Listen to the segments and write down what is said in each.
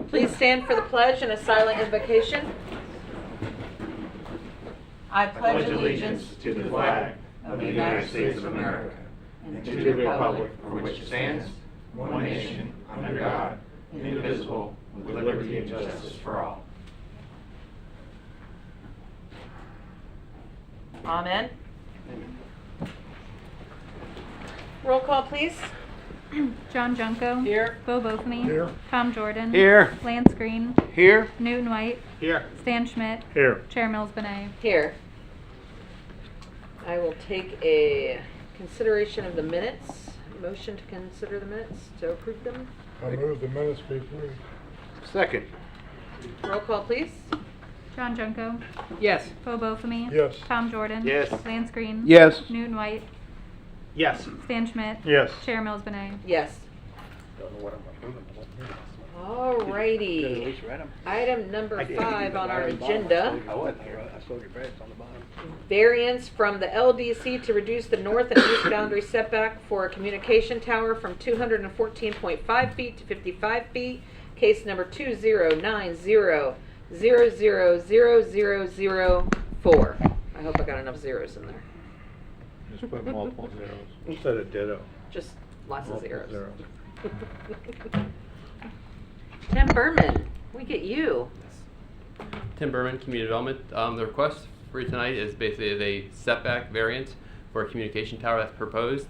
Please stand for the pledge and a silent invocation. I pledge allegiance to the flag of the United States of America and to the republic for which it stands, one nation, under God, indivisible, with liberty and justice for all. Amen. Roll call, please. John Junko. Here. Bo Bothany. Here. Tom Jordan. Here. Lance Green. Here. Newton White. Here. Stan Schmidt. Here. Chair Mills Benet. Here. I will take a consideration of the minutes. Motion to consider the minutes, to approve them. I move the minutes be approved. Second. Roll call, please. John Junko. Yes. Bo Bothany. Yes. Tom Jordan. Yes. Lance Green. Yes. Newton White. Yes. Stan Schmidt. Yes. Chair Mills Benet. Yes. Don't know what I'm approving. Alrighty. Item number 5 on our agenda. I wasn't here. I saw your breads on the bottom. Variance from the LDC to reduce the north and east boundary setback for a communication tower from 214.5 feet to 55 feet. Case number 2090000004. I hope I got enough zeros in there. Just put multiple zeros. Instead of ditto. Just lots of Multiple zeros. Tim Berman, we get you. Tim Berman, Community Development. The request for you tonight is basically a setback variance for a communication tower that's proposed.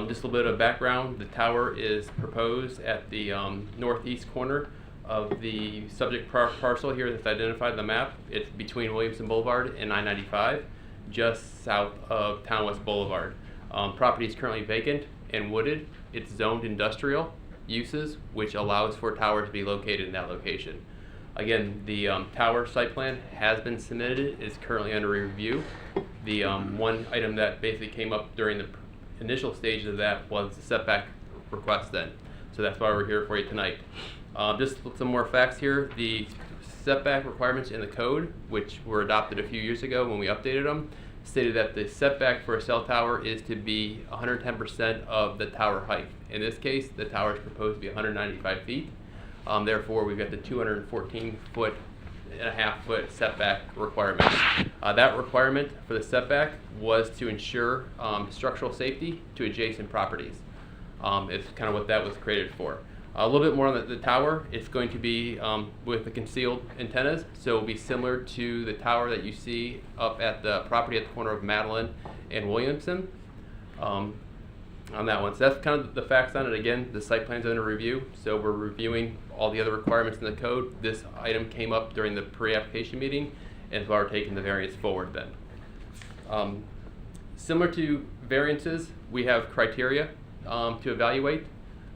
Just a little bit of background. The tower is proposed at the northeast corner of the subject parcel here that's identified on the map. It's between Williamson Boulevard and I-95, just south of Town West Boulevard. Property is currently vacant and wooded. It's zoned industrial uses, which allows for a tower to be located in that location. Again, the tower site plan has been submitted, is currently under review. The one item that basically came up during the initial stage of that was the setback request then. So that's why we're here for you tonight. Just some more facts here. The setback requirements in the code, which were adopted a few years ago when we updated them, stated that the setback for a cell tower is to be 110% of the tower height. In this case, the tower is proposed to be 195 feet. Therefore, we've got the 214.5-foot setback requirement. That requirement for the setback was to ensure structural safety to adjacent properties. It's kind of what that was created for. A little bit more on the tower. It's going to be with the concealed antennas, so it will be similar to the tower that you see up at the property at the corner of Madeline and Williamson on that one. So that's kind of the facts on it. Again, the site plan's under review, so we're reviewing all the other requirements in the code. This item came up during the pre-application meeting, and so we're taking the variance forward then. Similar to variances, we have criteria to evaluate.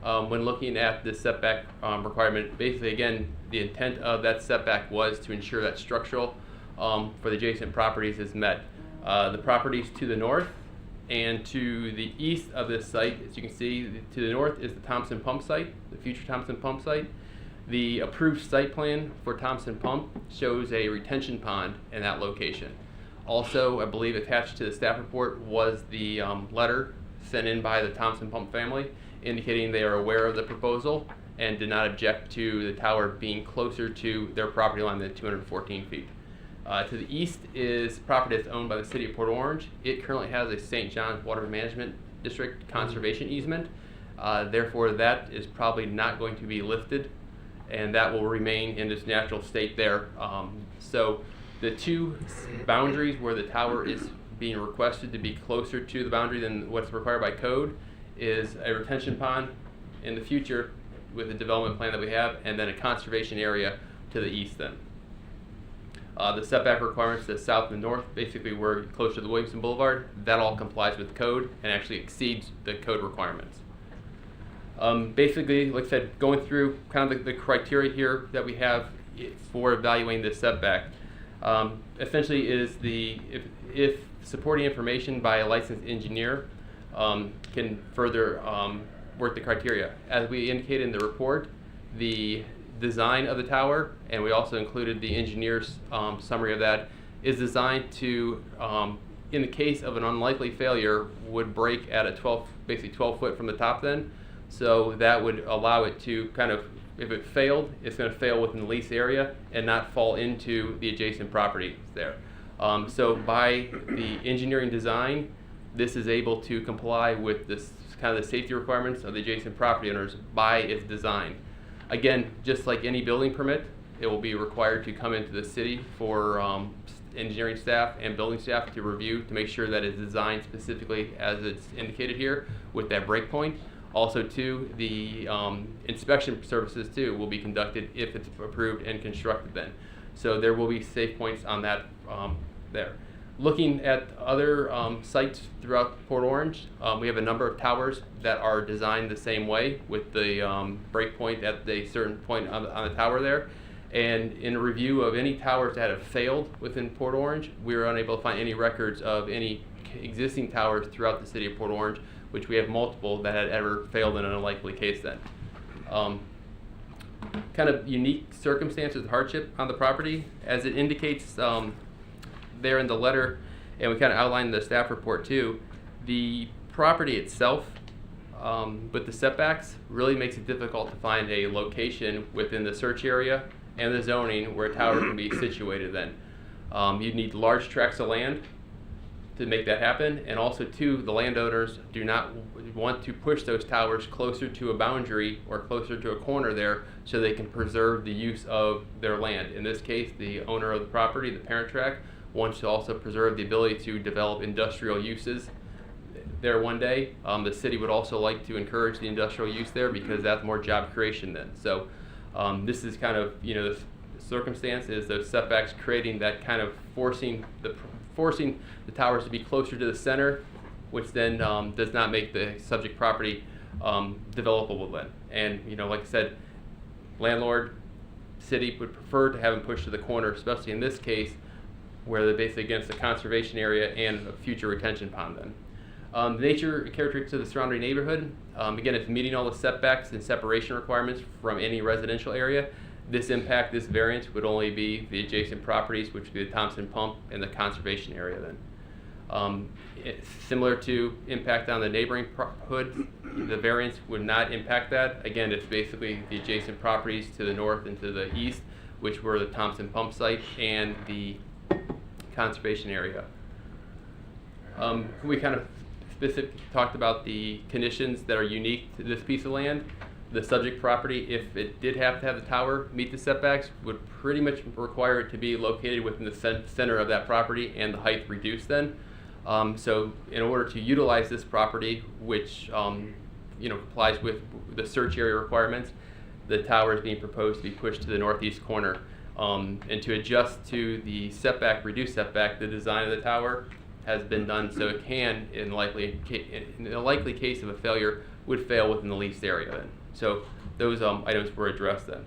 When looking at the setback requirement, basically again, the intent of that setback was to ensure that structural for the adjacent properties is met. The properties to the north and to the east of this site, as you can see, to the north is the Thompson Pump site, the future Thompson Pump site. The approved site plan for Thompson Pump shows a retention pond in that location. Also, I believe attached to the staff report was the letter sent in by the Thompson Pump family indicating they are aware of the proposal and did not object to the tower being closer to their property line than 214 feet. To the east is property that's owned by the city of Port Orange. It currently has a St. John's Water Management District conservation easement. Therefore, that is probably not going to be lifted, and that will remain in its natural state there. So the two boundaries where the tower is being requested to be closer to the boundary than what's required by code is a retention pond in the future with the development plan that we have, and then a conservation area to the east then. The setback requirements to the south and north, basically we're close to the Williamson Boulevard. That all complies with code and actually exceeds the code requirements. Basically, like I said, going through kind of the criteria here that we have for evaluating the setback, essentially is if supporting information by a licensed engineer can further work the criteria. As we indicated in the report, the design of the tower, and we also included the engineer's summary of that, is designed to, in the case of an unlikely failure, would break at a basically 12 foot from the top then. So that would allow it to kind of if it failed, it's going to fail within the lease area and not fall into the adjacent property there. So by the engineering design, this is able to comply with this kind of the safety requirements of the adjacent property owners by its design. Again, just like any building permit, it will be required to come into the city for engineering staff and building staff to review to make sure that it's designed specifically as it's indicated here with that breakpoint. Also, too, the inspection services too will be conducted if it's approved and constructed then. So there will be safe points on that there. Looking at other sites throughout Port Orange, we have a number of towers that are designed the same way with the breakpoint at a certain point on the tower there. And in a review of any towers that have failed within Port Orange, we were unable to find any records of any existing towers throughout the city of Port Orange, which we have multiple that had ever failed in an unlikely case then. Kind of unique circumstances of hardship on the property, as it indicates there in the letter, and we kind of outlined the staff report too, the property itself with the setbacks really makes it difficult to find a location within the search area and the zoning where a tower can be situated then. You'd need large tracts of land to make that happen, and also too, the landowners do not want to push those towers closer to a boundary or closer to a corner there so they can preserve the use of their land. In this case, the owner of the property, the parent tract, wants to also preserve the ability to develop industrial uses there one day. The city would also like to encourage the industrial use there because that's more job creation then. So this is kind of, the circumstance is those setbacks creating that kind of forcing the towers to be closer to the center, which then does not make the subject property developable then. And like I said, landlord, city would prefer to have them pushed to the corner, especially in this case where they're basically against the conservation area and a future retention pond then. The nature and characteristics of the surrounding neighborhood, again, it's meeting all the setbacks and separation requirements from any residential area. This variance would only be the adjacent properties, which would be the Thompson Pump and the conservation area then. It's similar to impact on the neighboring hood, the variance would not impact that. Again, it's basically the adjacent properties to the north and to the east, which were the Thompson Pump site and the conservation area. We kind of talked about the conditions that are unique to this piece of land. The subject property, if it did have to have the tower meet the setbacks, would pretty much require it to be located within the center of that property and the height reduced then. So in order to utilize this property, which complies with the search area requirements, the tower is being proposed to be pushed to the northeast corner. And to adjust to the reduced setback, the design of the tower has been done so it can, in a likely case of a failure, would fail within the leased area then. So those items were addressed then.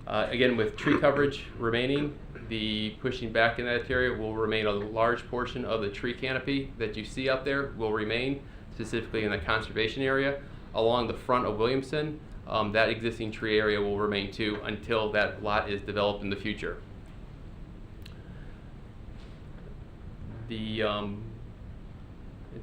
Again, with tree coverage remaining, the pushing back in that area will remain a large portion of the tree canopy that you see out there will remain, specifically in the conservation area. Along the front of Williamson, that existing tree area will remain too until that lot is developed in the future. In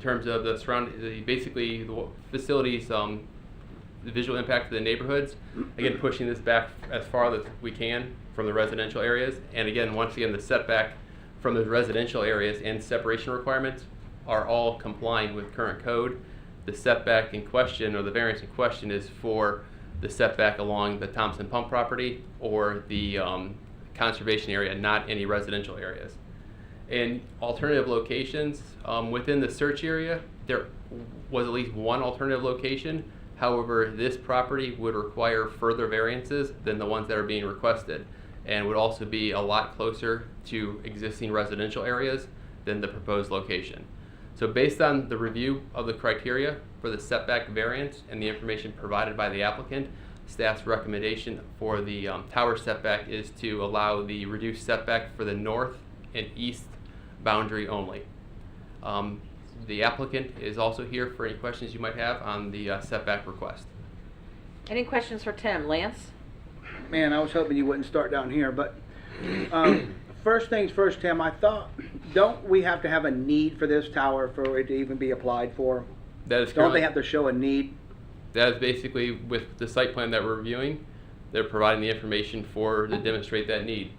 terms of the basically the facilities, the visual impact of the neighborhoods, again, pushing this back as far as we can from the residential areas. And again, once again, the setback from the residential areas and separation requirements are all complying with current code. The setback in question, or the variance in question, is for the setback along the Thompson Pump property or the conservation area, not any residential areas. And alternative locations, within the search area, there was at least one alternative location. However, this property would require further variances than the ones that are being requested, and would also be a lot closer to existing residential areas than the proposed location. So based on the review of the criteria for the setback variance and the information provided by the applicant, staff's recommendation for the tower setback is to allow the reduced setback for the north and east boundary only. The applicant is also here for any questions you might have on the setback request. Any questions for Tim? Lance? Man, I was hoping you wouldn't start down here, but first things first, Tim, I thought, don't we have to have a need for this tower for it to even be applied for? That is Don't they have to show a need? That is basically with the site plan that we're reviewing. they're providing the information to demonstrate that need.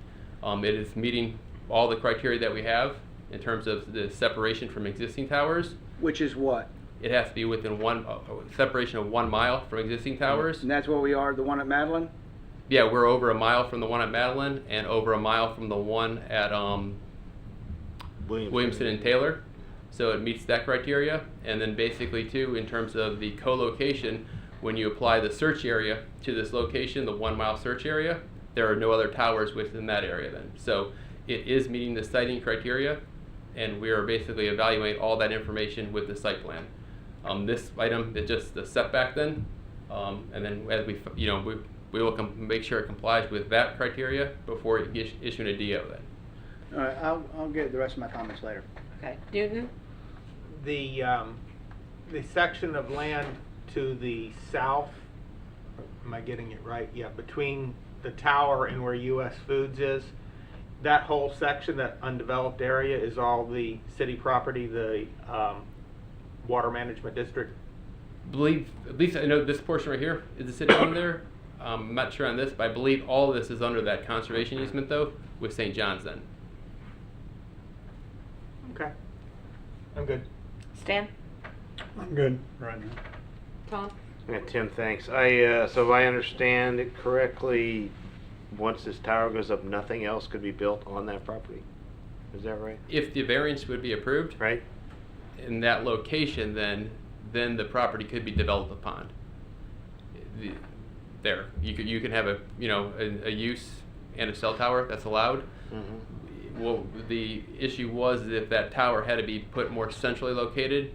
It is meeting all the criteria that we have in terms of the separation from existing towers. Which is what? It has to be within separation of 1 mile from existing towers. And that's where we are, the one at Madeline? Yeah, we're over a mile from the one at Madeline and over a mile from the one at Williamson and Taylor. So it meets that criteria. And then basically too, in terms of the co-location, when you apply the search area to this location, the 1 mile search area, there are no other towers within that area then. So it is meeting the siting criteria, and we are basically evaluating all that information with the site plan. This item is just the setback then, and then as we will make sure it complies with that criteria before issuing a DO then. All right, I'll get the rest of my comments later. Okay. Newton? The section of land to the south, am I getting it right? Yeah, between the tower and where US Foods is, that whole section, that undeveloped area, is all the city property, the water management district? At least I know this portion right here is the city owned there. I'm not sure on this, but I believe all of this is under that conservation easement though with St. John's then. Okay, I'm good. Stan? I'm good right now. Tom? Yeah, Tim, thanks. So if I understand it correctly, once this tower goes up, nothing else could be built on that property? Is that right? If the variance would be approved Right? in that location, then the property could be developed upon. There, you can have a use and a cell tower that's allowed. Mm-hmm. Well, the issue was if that tower had to be put more centrally located,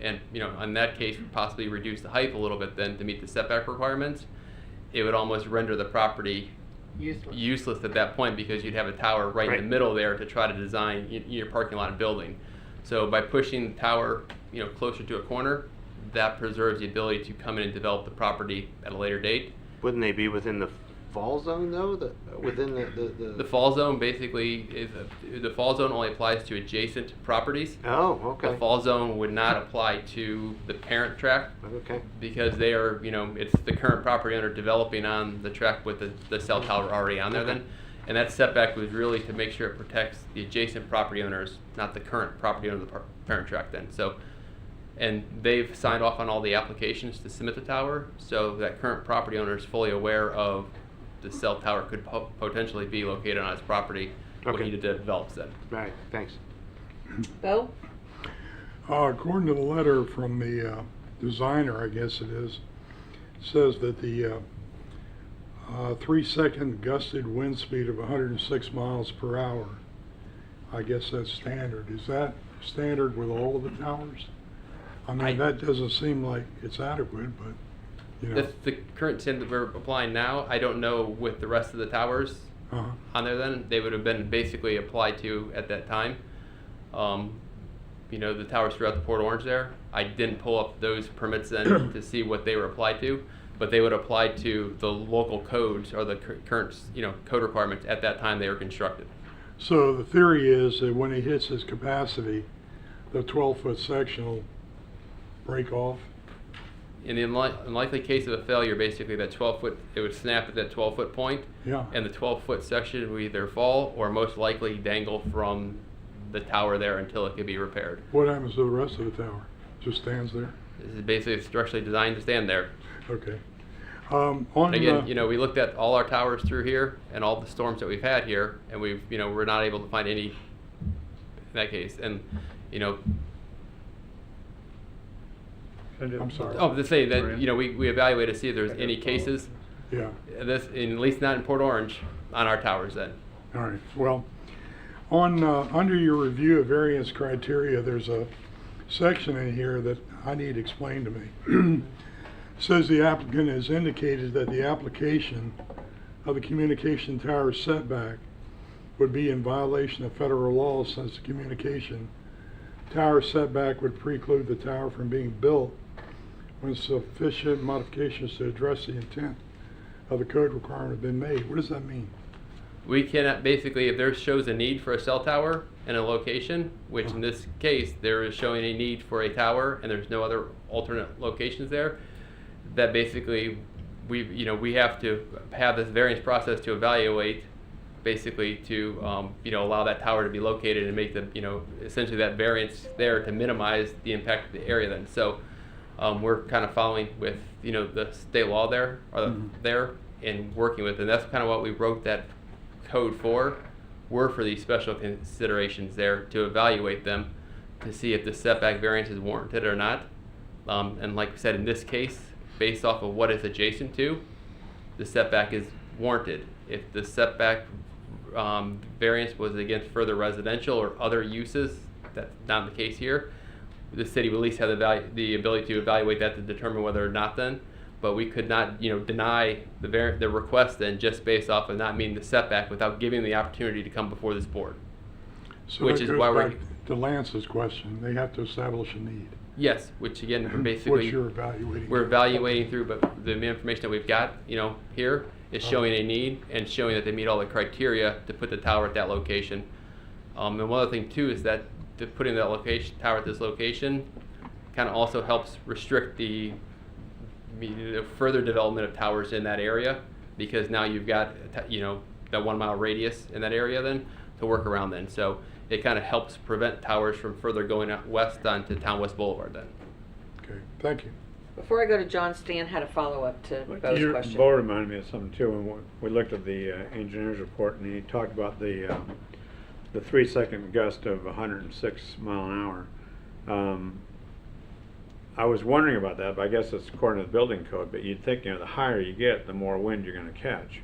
and in that case possibly reduce the height a little bit then to meet the setback requirements, it would almost render the property useless at that point because you'd have a tower right in the middle there to try to design your parking lot and building. So by pushing the tower closer to a corner, that preserves the ability to come in and develop the property at a later date. Wouldn't they be within the fall zone though? Within The fall zone basically the fall zone only applies to adjacent properties. Oh, okay. The fall zone would not apply to the parent tract Okay. because they are, it's the current property owner developing on the tract with the cell tower already on there then. And that setback was really to make sure it protects the adjacent property owners, not the current property owner of the parent tract then. So, and they've signed off on all the applications to submit the tower, so that current property owner is fully aware of the cell tower could potentially be located on his property when he develops it. Right, thanks. Bo? According to the letter from the designer, I guess it is, says that the 3-second gusted wind speed of 106 miles per hour, I guess that's standard. Is that standard with all of the towers? I mean, that doesn't seem like it's adequate, but, That's the current standard that we're applying now. I don't know with the rest of the towers on there then. They would have been basically applied to at that time. The towers throughout the Port Orange there. I didn't pull up those permits then to see what they were applied to, but they would apply to the local codes or the current code requirements at that time they were constructed. So the theory is that when he hits his capacity, the 12-foot section will break off? In the unlikely case of a failure, basically that 12-foot, it would snap at that 12-foot point, Yeah. and the 12-foot section would either fall or most likely dangle from the tower there until it could be repaired. What happens to the rest of the tower? Just stands there? This is basically structurally designed to stand there. Okay. And again, we looked at all our towers through here and all the storms that we've had here, and we're not able to find any in that case. And I'm sorry. to say that we evaluate to see if there's any cases. Yeah. This, at least not in Port Orange, on our towers then. All right. Well, under your review of variance criteria, there's a section in here that I need explained to me. Says the applicant has indicated that the application of the communication tower setback would be in violation of federal law since the communication tower setback would preclude the tower from being built when sufficient modifications to address the intent of the code requirement have been made. What does that mean? We cannot, basically, if there shows a need for a cell tower in a location, which in this case there is showing a need for a tower and there's no other alternate locations there, that basically we have to have this variance process to evaluate, basically to allow that tower to be located and make the essentially that variance there to minimize the impact of the area. Then so we're kind of following with the state law there there and working with, and that's kind of what we wrote that code for. Were for these special considerations there to evaluate them to see if the setback variance is warranted or not. And like I said, in this case, based off of what it's adjacent to, the setback is warranted. If the setback variance was against further residential or other uses, that's not the case here. The city will at least have the ability to evaluate that to determine whether or not then. But we could not, deny the request then just based off of not meeting the setback without giving the opportunity to come before this board. So which that is goes why we're back to Lance's question. They have to establish a need. Yes, which again, we're basically What you're evaluating. we're evaluating through, but the information that we've got, here is showing a need and showing that they meet all the criteria to put the tower at that location. And one other thing too is that putting that tower at this location kind of also helps restrict the further development of towers in that area, because now you've got that 1 mile radius in that area then to work around then. So it kind of helps prevent towers from further going out west onto Town West Boulevard then. Okay, thank you. Before I go to John, Stan had a follow-up to Bo's Your question. Bo reminded me of something too, when we looked at the engineer's report, and he talked about the 3-second gust of 106 mile an hour. I was wondering about that, but I guess it's according to the building code, but you'd think, the higher you get, the more wind you're gonna catch.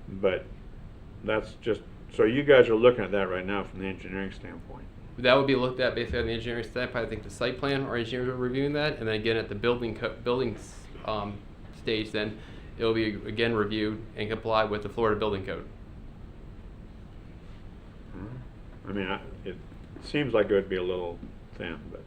But that's just, so you guys are looking at that right now from the engineering standpoint. That would be looked at basically on the engineering standpoint. I think the site plan or engineers are reviewing that, and then again at the building stage, then it will be again reviewed and comply with the Florida Building Code. I mean, it seems like it would be a little thin, but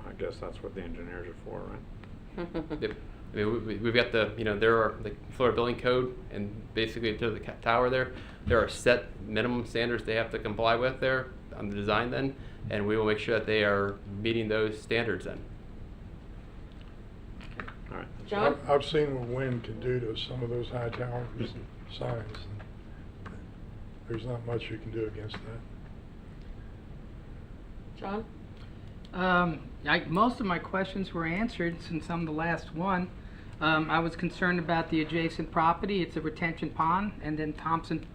I guess that's what the engineers are for, right? Yep. I mean, we've got there are the Florida Building Code, and basically to the tower there are set minimum standards they have to comply with there on the design then, and we will make sure that they are meeting those standards then. All right. John? I've seen what wind can do to some of those high towers and signs. And there's not much you can do against that. John? Most of my questions were answered since I'm the last one. I was concerned about the adjacent property. It's a retention pond, and then Thompson,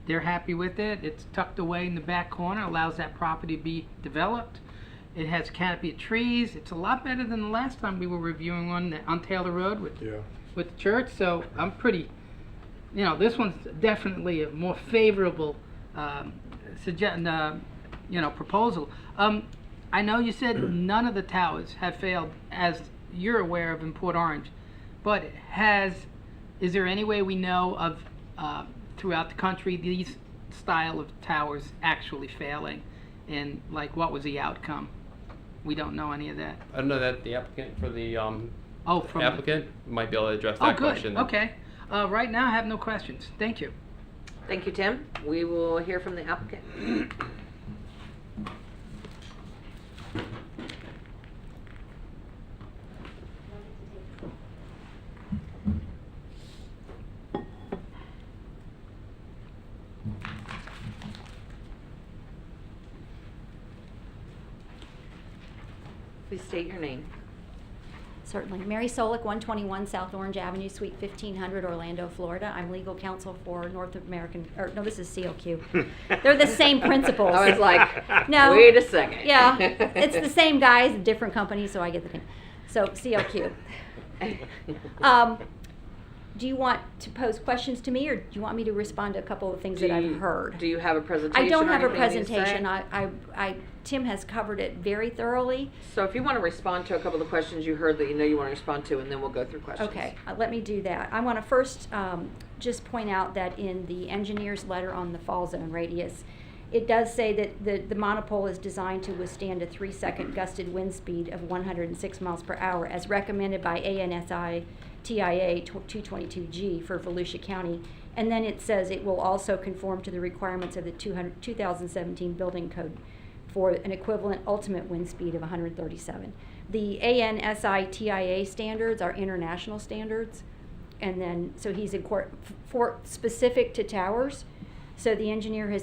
they're happy with it. It's tucked away in the back corner, allows that property to be developed. It has canopy of trees. It's a lot better than the last time we were reviewing on Taylor Road with the church. So I'm pretty, this one's definitely a more favorable proposal. I know you said none of the towers have failed, as you're aware of in Port Orange, but is there any way we know of throughout the country these style of towers actually failing, and what was the outcome? We don't know any of that. I don't know that the applicant for the applicant might be able to address that question. Okay. Right now I have no questions. Thank you. Thank you, Tim. We will hear from the applicant. Please state your name. Certainly. Mary Solik, 121 South Orange Avenue, Suite 1500, Orlando, Florida. I'm legal counsel for North American, no, this is COQ. They're the same principals. I was like, no, wait a second. Yeah, it's the same guys, different companies, so I get the name. So COQ. Do you want to pose questions to me, or do you want me to respond to a couple of things that I've heard? Do you have a presentation? I don't have a or anything you need to say? presentation. Tim has covered it very thoroughly. So if you want to respond to a couple of the questions you heard that you want to respond to, and then we'll go through questions. Okay, let me do that. I want to first just point out that in the engineer's letter on the fall zone radius, it does say that the monopole is designed to withstand a 3-second gusted wind speed of 106 miles per hour as recommended by ANSI TIA 222G for Volusia County. And then it says it will also conform to the requirements of the 2017 building code for an equivalent ultimate wind speed of 137. The ANSI TIA standards are international standards, and then, so he's for specific to towers. So the engineer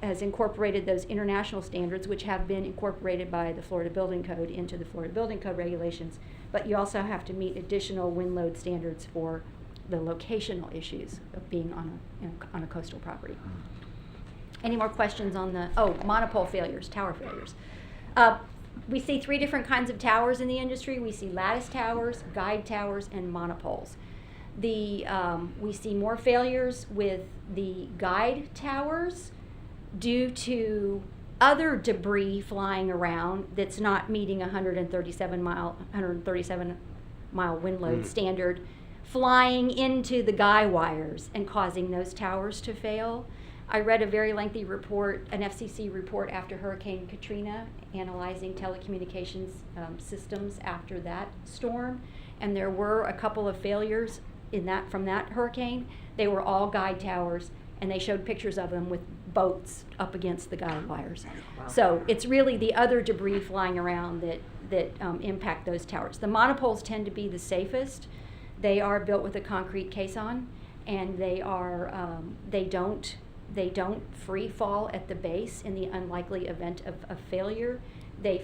has incorporated those international standards, which have been incorporated by the Florida Building Code into the Florida Building Code regulations. But you also have to meet additional wind load standards for the locational issues of being on a coastal property. Any more questions on the, monopole failures, tower failures? We see 3 different kinds of towers in the industry. We see lattice towers, guide towers, and monopoles. We see more failures with the guide towers due to other debris flying around that's not meeting 137 mile wind load standard, flying into the guy wires and causing those towers to fail. I read a very lengthy report, an FCC report after Hurricane Katrina, analyzing telecommunications systems after that storm, and there were a couple of failures from that hurricane. They were all guide towers, and they showed pictures of them with boats up against the guide wires. Wow. So it's really the other debris flying around that impact those towers. The monopoles tend to be the safest. They are built with a concrete caisson, and they don't free fall at the base in the unlikely event of failure. They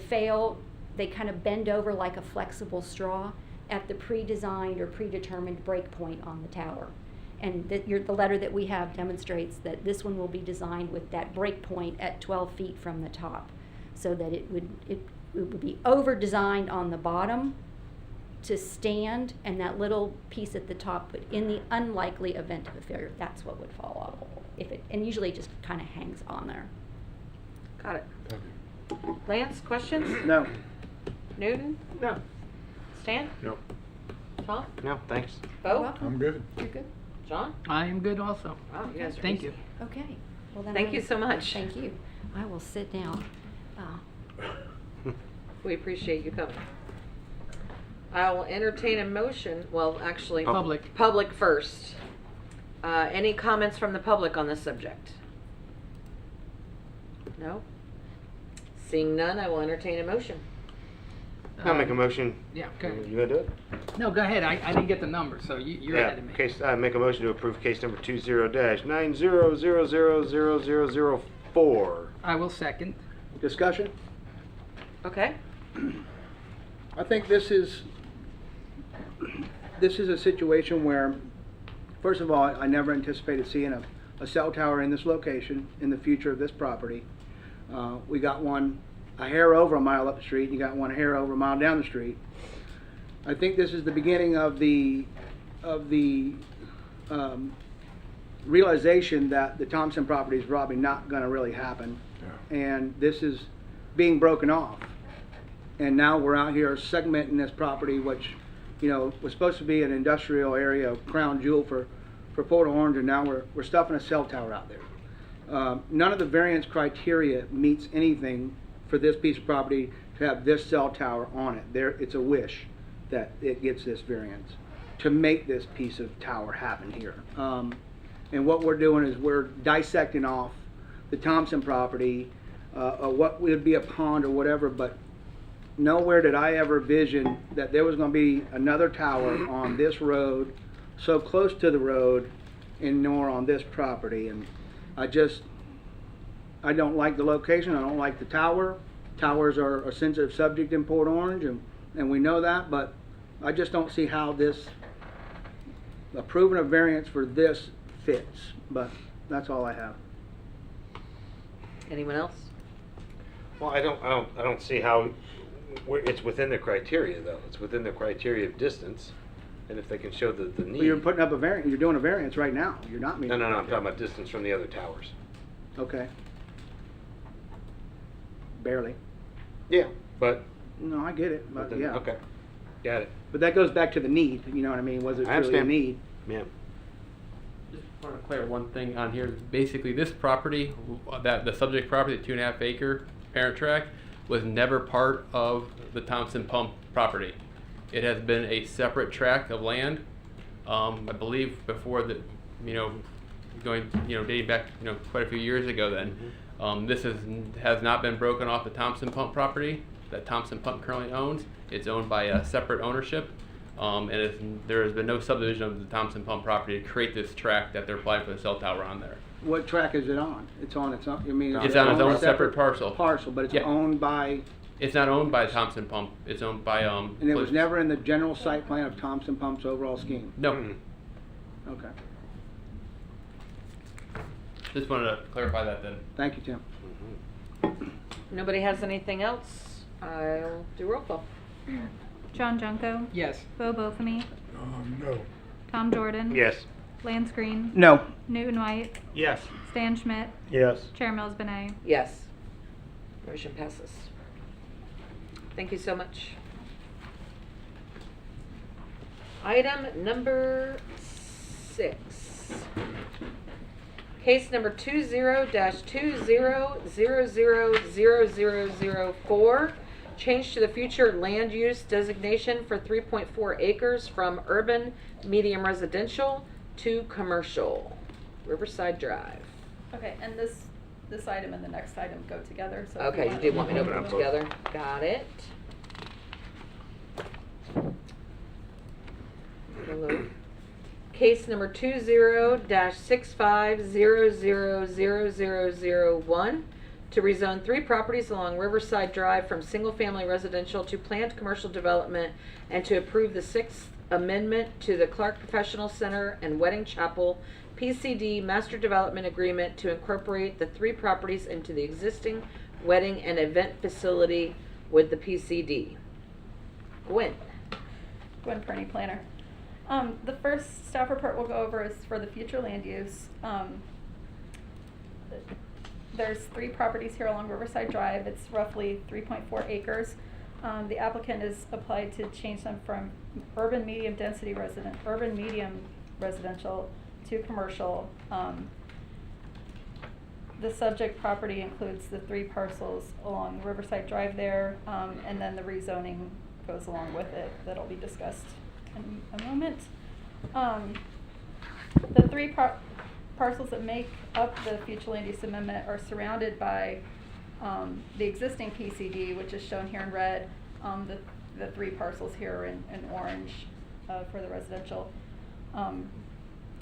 kind of bend over like a flexible straw at the pre-designed or predetermined break point on the tower. And the letter that we have demonstrates that this one will be designed with that break point at 12 feet from the top, so that it would be over-designed on the bottom to stand, and that little piece at the top, but in the unlikely event of a failure, that's what would fall off. And usually it just kind of hangs on there. Got it. Lance, questions? No. Newton? No. Stan? No. Tom? No, thanks. You're Bo? welcome. I'm good. You're good? John? I am good also. Wow, you guys are Thank easy. you. Okay. Well, then Thank you so much. Thank you. I will sit down. We appreciate you coming. I will entertain a motion, well, actually. Public. Public first. Any comments from the public on this subject? No? Seeing none, I will entertain a motion. I'll make a motion. Yeah, go You ahead. gonna do it? No, go ahead. I didn't get the number, so you're ahead of me. Case, make a motion to approve case number 20-90000004. I will second. Discussion? Okay? I think this is a situation where, first of all, I never anticipated seeing a cell tower in this location in the future of this property. We got one a hair over a mile up the street, and you got one hair over a mile down the street. I think this is the beginning of the realization that the Thompson property is probably not going to really happen, and this is being broken off. And now we're out here segmenting this property, which, was supposed to be an industrial area, a crown jewel for Port Orange, and now we're stuffing a cell tower out there. None of the variance criteria meets anything for this piece of property to have this cell tower on it. It's a wish that it gets this variance to make this piece of tower happen here. And what we're doing is we're dissecting off the Thompson property, what would be a pond or whatever, but nowhere did I ever vision that there was going to be another tower on this road, so close to the road, and nor on this property. And I don't like the location. I don't like the tower. Towers are a sensitive subject in Port Orange, and we know that, but I just don't see how approving a variance for this fits. But that's all I have. Anyone else? Well, I don't see how it's within the criteria though. It's within the criteria of distance, and if they can show the need. Well, you're putting up a variance. You're doing a variance right now. You're not meeting. No, I'm talking about distance from the other towers. Okay. Barely. Yeah, but. No, I get it. But yeah. Okay, got it. But that goes back to the need. You know what I mean? Was it I really a understand. need? Yeah. Just want to clear one thing on here. Basically, this property, the subject property, the 2.5 acre parent tract, was never part of the Thompson Pump property. It has been a separate tract of land. I believe before the, dating back, quite a few years ago. Then, this has not been broken off the Thompson Pump property that Thompson Pump currently owns. It's owned by a separate ownership. And there has been no subdivision of the Thompson Pump property to create this tract that they're applying for the cell tower on there. What track is it on? It's on its own, I mean. It's on its own separate parcel. Parcel, but it's Yeah. owned by, It's not owned by Thompson Pump, it's owned by, and it was never in the general site plan of Thompson Pump's overall scheme? No, Okay, just wanted to clarify that then. thank you, Tim. Nobody has anything else? I'll do roll call. John Junko, Yes. Bo Bothamy, No. Tom Jordan. Yes. Lance Green. No. Newton White, Yes. Stan Schmidt, Yes. Chair Mills Benet. Yes. Motion passes. Thank you so much. Item number 6. Case number 20-20000004. Change to the future land use designation for 3.4 acres from urban medium residential to commercial. Riverside Drive. Okay, and this item and the next item go together, so. if Okay, you wanna- do want me to open them together? Got it. Hello. Case number 20-65000001 to rezone 3 properties along Riverside Drive from single-family residential to planned commercial development and to approve the 6th amendment to the Clark Professional Center and Wedding Chapel PCD Master Development Agreement to incorporate the 3 properties into the existing wedding and event facility with the PCD. Gwen. Gwen Perney, planner. The first staff report we'll go over is for the future land use. There's 3 properties here along Riverside Drive. It's roughly 3.4 acres. The applicant has applied to change them from urban medium residential to commercial. The subject property includes the 3 parcels along Riverside Drive there, and then the rezoning goes along with it. That'll be discussed in a moment. The 3 parcels that make up the future land use amendment are surrounded by the existing PCD, which is shown here in red. The 3 parcels here are in orange for the residential.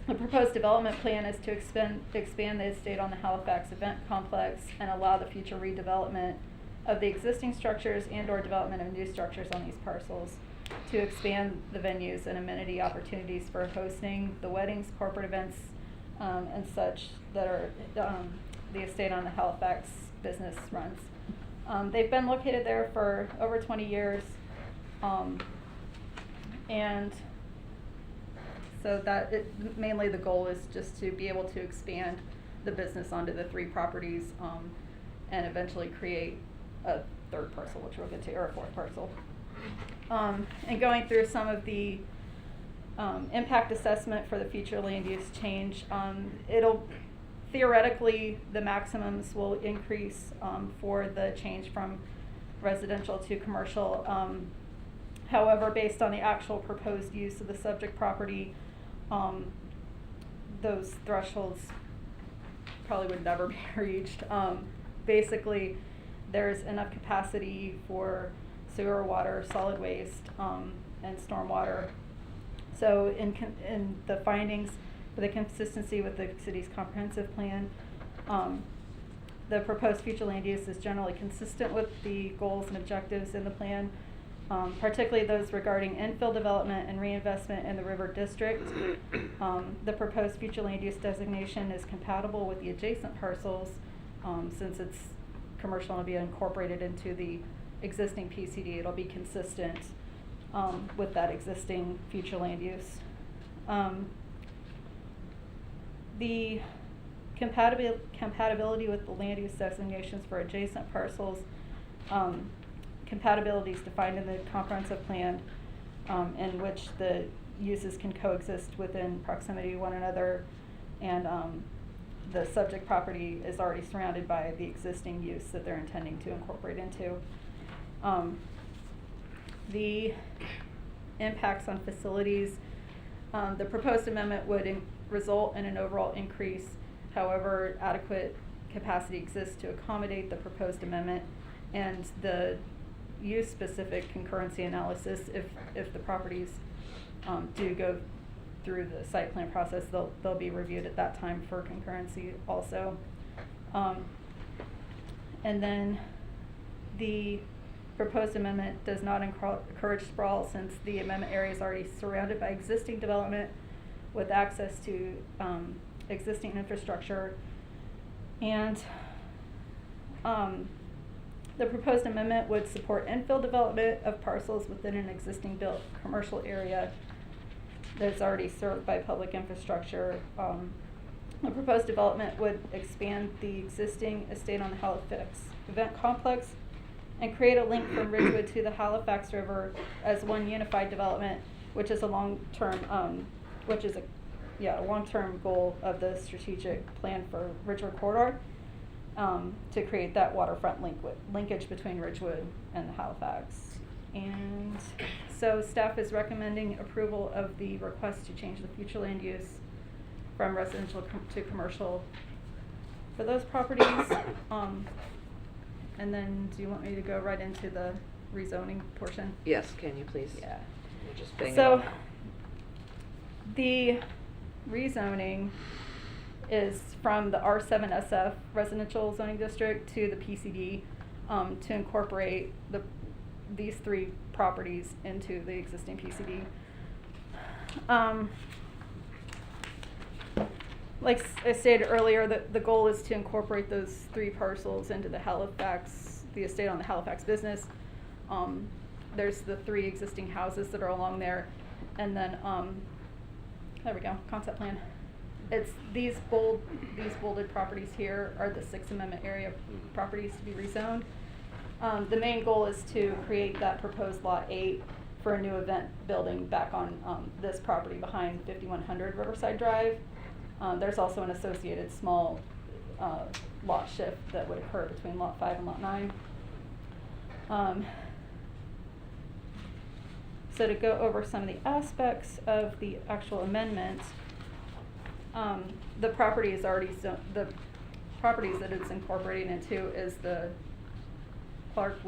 The proposed development plan is to expand the estate on the Halifax Event Complex and allow the future redevelopment of the existing structures and/or development of new structures on these parcels to expand the venues and amenity opportunities for hosting the weddings, corporate events, and such that are the estate on the Halifax business runs. They've been located there for over 20 years, and so mainly the goal is just to be able to expand the business onto the 3 properties and eventually create a 3rd parcel, which we'll get to, or a 4th parcel. And going through some of the impact assessment for the future land use change, it'll theoretically the maximums will increase for the change from residential to commercial. However, based on the actual proposed use of the subject property, those thresholds probably would never be reached. Basically, there's enough capacity for sewer, water, solid waste, and stormwater. So in the findings for the consistency with the city's comprehensive plan, the proposed future land use is generally consistent with the goals and objectives in the plan, particularly those regarding infill development and reinvestment in the river district. The proposed future land use designation is compatible with the adjacent parcels since it's commercial and will be incorporated into the existing PCD. It'll be consistent with that existing future land use. The compatibility with the land use designations for adjacent parcels, compatibility is defined in the comprehensive plan in which the uses can coexist within proximity to one another, and the subject property is already surrounded by the existing use that they're intending to incorporate into. The impacts on facilities, the proposed amendment would result in an overall increase. However, adequate capacity exists to accommodate the proposed amendment, and the use-specific concurrency analysis, if the properties do go through the site plan process, they'll be reviewed at that time for concurrency also. And then the proposed amendment does not encourage sprawl, since the amendment area is already surrounded by existing development with access to existing infrastructure. And the proposed amendment would support infill development of parcels within an existing built commercial area that's already served by public infrastructure. The proposed development would expand the existing estate on the Halifax event complex and create a link from Ridgewood to the Halifax River as one unified development, which is a long-term, long-term goal of the strategic plan for Ridgewood Corridor, to create that waterfront linkage between Ridgewood and the Halifax. And so staff is recommending approval of the request to change the future land use from residential to commercial for those properties. And then do you want me to go right into the rezoning portion? Yes, can you please? Yeah. We'll just bang it So on. the rezoning is from the R7SF residential zoning district to the PCD, to incorporate these three properties into the existing PCD. Like I stated earlier, the goal is to incorporate those three parcels into the estate on the Halifax business. There's the three existing houses that are along there, and then there we go, concept plan. It's these bolded properties here are the Sixth Amendment area properties to be rezoned. The main goal is to create that proposed Lot 8 for a new event building back on this property behind 5100 Riverside Drive. There's also an associated small lot shift that would occur between Lot 5 and Lot 9. So to go over some of the aspects of the actual amendment, the property is already the properties that it's incorporating into is the Clark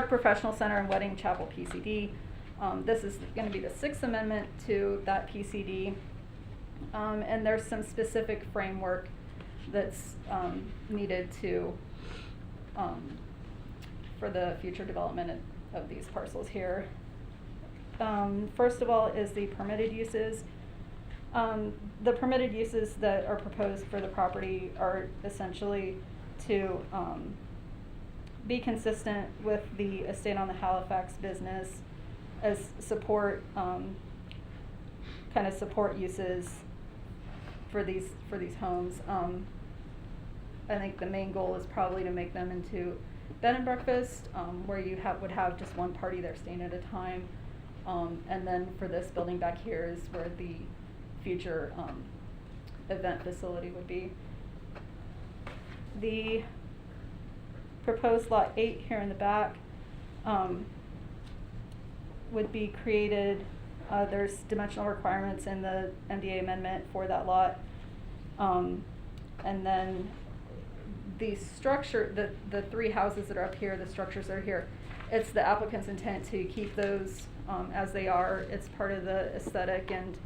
Professional Center and Wedding Chapel PCD. This is going to be the Sixth Amendment to that PCD, and there's some specific framework that's needed to for the future development of these parcels here. First of all is the permitted uses. The permitted uses that are proposed for the property are essentially to be consistent with the estate on the Halifax business as support, kind of support uses for these homes. I think the main goal is probably to make them into bed and breakfast, where you would have just one party there staying at a time. And then for this building back here is where the future event facility would be. The proposed Lot 8 here in the back would be created. There's dimensional requirements in the MDA amendment for that lot. And then the structure, the three houses that are up here, the structures that are here, it's the applicant's intent to keep those as they are. It's part of the aesthetic and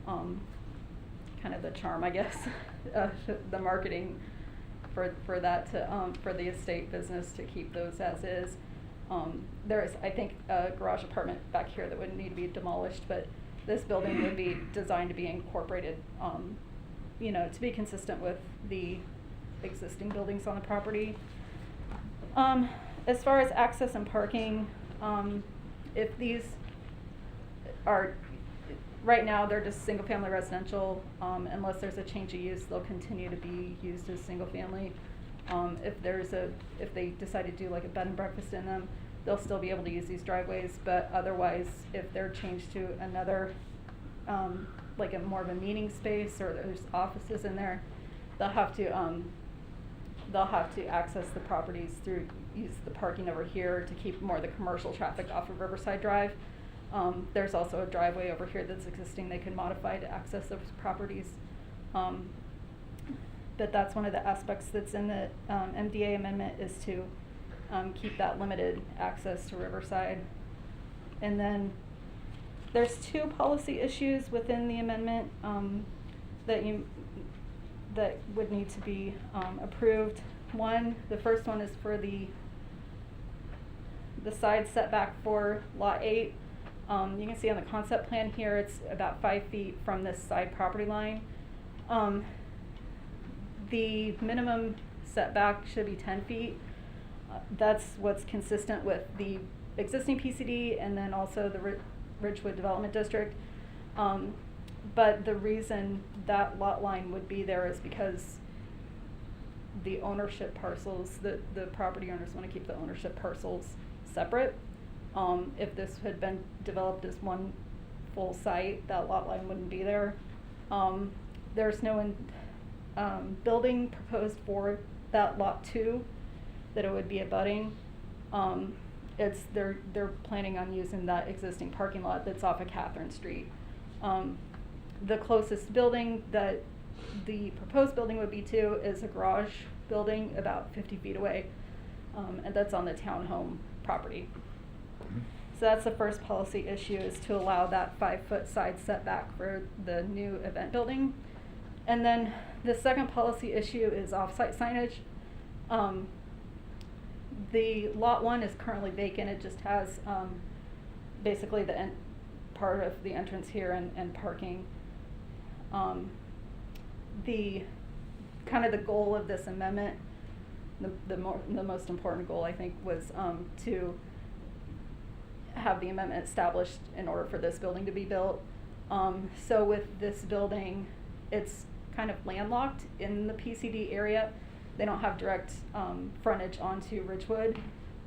kind of the charm, I guess, the marketing for that to for the estate business to keep those as is. There is, I think, a garage apartment back here that would need to be demolished, but this building would be designed to be incorporated, to be consistent with the existing buildings on the property. As far as access and parking, if these are, right now they're just single family residential, unless there's a change of use, they'll continue to be used as single family. If they decide to do like a bed and breakfast in them, they'll still be able to use these driveways, but otherwise, if they're changed to another, like a more of a meeting space, or there's offices in there, they'll have to access the properties use the parking over here to keep more of the commercial traffic off of Riverside Drive. There's also a driveway over here that's existing they can modify to access those properties. But that's one of the aspects that's in the MDA amendment, is to keep that limited access to Riverside. And then There's two policy issues within the amendment that would need to be approved. One, the first one is for the side setback for Lot 8. You can see on the concept plan here, it's about 5 feet from this side property line. The minimum setback should be 10 feet. That's what's consistent with the existing PCD and then also the Ridgewood Development District. But the reason that lot line would be there is because the ownership parcels, the property owners want to keep the ownership parcels separate. If this had been developed as one full site, that lot line wouldn't be there. There's no building proposed for that lot 2 that it would be abutting. They're planning on using that existing parking lot that's off of Catherine Street. The closest building that the proposed building would be to is a garage building about 50 feet away, and that's on the townhome property. So that's the first policy issue, is to allow that 5-foot side setback for the new event building. And then the second policy issue is off-site signage. The lot 1 is currently vacant. It just has basically the part of the entrance here and parking. The goal of this amendment, the most important goal, I think, was to have the amendment established in order for this building to be built. So with this building, it's kind of landlocked in the PCD area. They don't have direct frontage onto Ridgewood.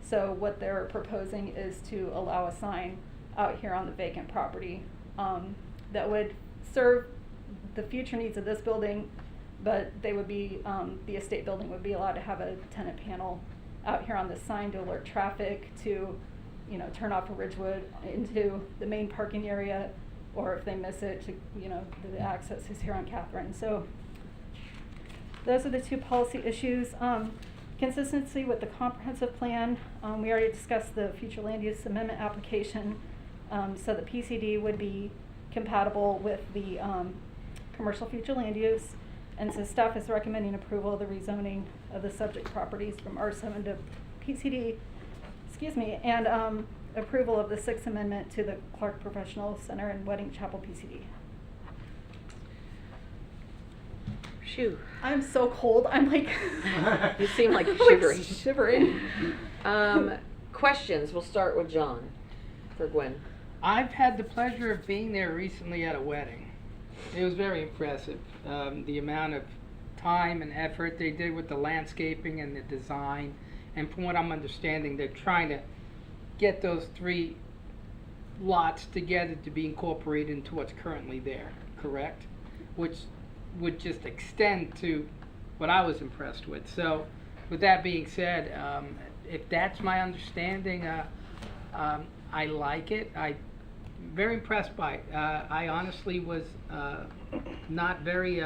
So what they're proposing is to allow a sign out here on the vacant property that would serve the future needs of this building, but they would be, the estate building would be allowed to have a tenant panel out here on the sign to alert traffic to, turn off of Ridgewood into the main parking area, or if they miss it, to, the access is here on Catherine. So those are the two policy issues. Consistency with the comprehensive plan. We already discussed the future land use amendment application. So the PCD would be compatible with the commercial future land use. And so staff is recommending approval of the rezoning of the subject properties from R7 to PCD, and approval of the 6th amendment to the Clark Professional Center and Wedding Chapel PCD. Phew. I'm so cold. I'm like, You seem like I'm shivering. shivering. Questions? We'll start with John for Gwen. I've had the pleasure of being there recently at a wedding. It was very impressive. The amount of time and effort they did with the landscaping and the design. And from what I'm understanding, they're trying to get those 3 lots together to be incorporated into what's currently there, correct? Which would just extend to what I was impressed with. So with that being said, if that's my understanding, I like it. I'm very impressed by it. I honestly was not very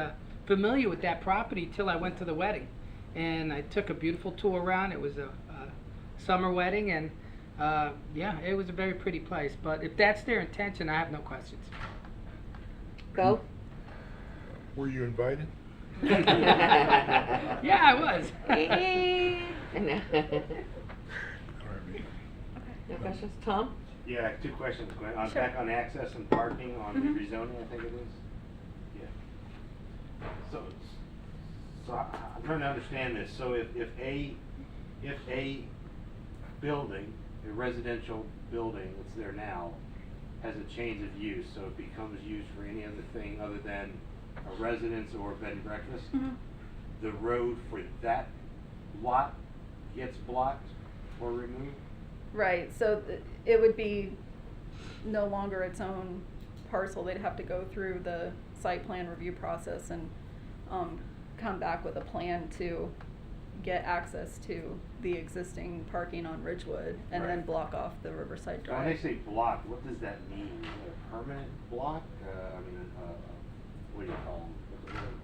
familiar with that property till I went to the wedding. And I took a beautiful tour around. It was a summer wedding, and yeah, it was a very pretty place. But if that's their intention, I have no questions. Go. Were you invited? Yeah, I was. No questions? Tom? Yeah, 2 questions, Gwen. Sure. Back on access and parking on the Mhm. rezoning, I think it is. Yeah. So I'm trying to understand this. So if a building, a residential building that's there now, has a change of use, so it becomes used for any other thing other than a residence or a bed and breakfast, the road for that lot gets blocked or removed? Right, so it would be no longer its own parcel. They'd have to go through the site plan review process and come back with a plan to get access to the existing parking on Ridgewood and then Right. block off the Riverside When they Drive. say block, what does that mean? Is it a permanent block? What do you call them? What's the word?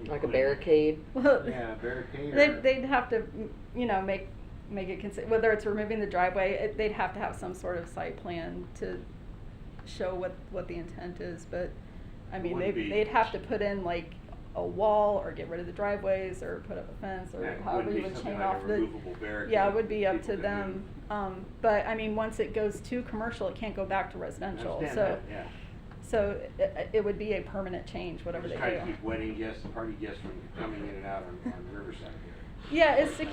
You Like a put it- barricade? Well, Yeah, a barricade or? they'd have to, make it whether it's removing the driveway, they'd have to have some sort of site plan to show what the intent is, but, I mean, wouldn't be- they'd have to put in like a wall or get rid of the driveways or put up a fence Yeah, or it however wouldn't you be would something chain like off a the. removable barricade Yeah, it would be up people to could them, move. but I mean, once it goes to commercial, it can't go back to I residential, understand so. that, yeah. So it would be a permanent change, whatever they Just trying to do. keep wedding guests, party guests from coming in and out on Riverside. Yeah, it's to